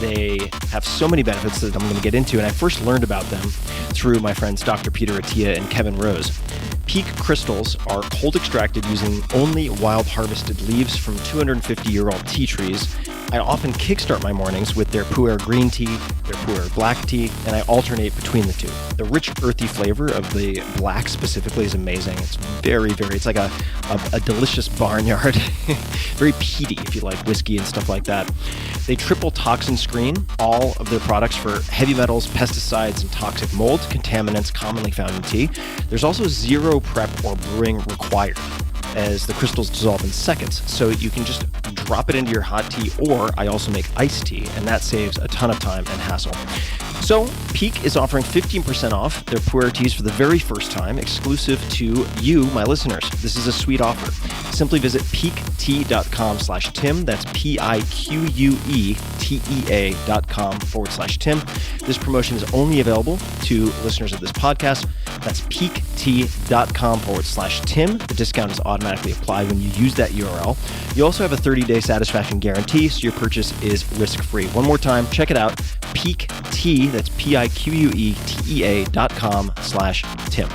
They have so many benefits that I'm going to get into, and I first learned about them through my friends Dr. Peter Attia and Kevin Rose. Peak crystals are cold extracted using only wild harvested leaves from 250-year-old tea trees. I often kickstart my mornings with their pu'er green tea, their pu'er black tea, and I alternate between the two. The rich, earthy flavor of the black specifically is amazing. It's it's like a delicious barnyard. Very peaty if you like whiskey and stuff like that. They triple toxin screen all of their products for heavy metals, pesticides, and toxic mold, contaminants commonly found in tea. There's also zero prep or brewing required, as the crystals dissolve in seconds, so you can just drop it into your hot tea, or I also make iced tea, and that saves a ton of time and hassle. So, Peak is offering 15% off their pu'er teas for the very first time, exclusive to you, my listeners. This is a sweet offer. Simply visit peaktea.com/Tim. That's PIQUETEA.com/Tim. This promotion is only available to listeners of this podcast. That's peaktea.com/Tim. The discount is automatically applied when you use that URL. You also have a 30-day satisfaction guarantee, so your purchase is risk-free. One more time, check it out. Peak Tea, that's PIQUETEA.com/Tim.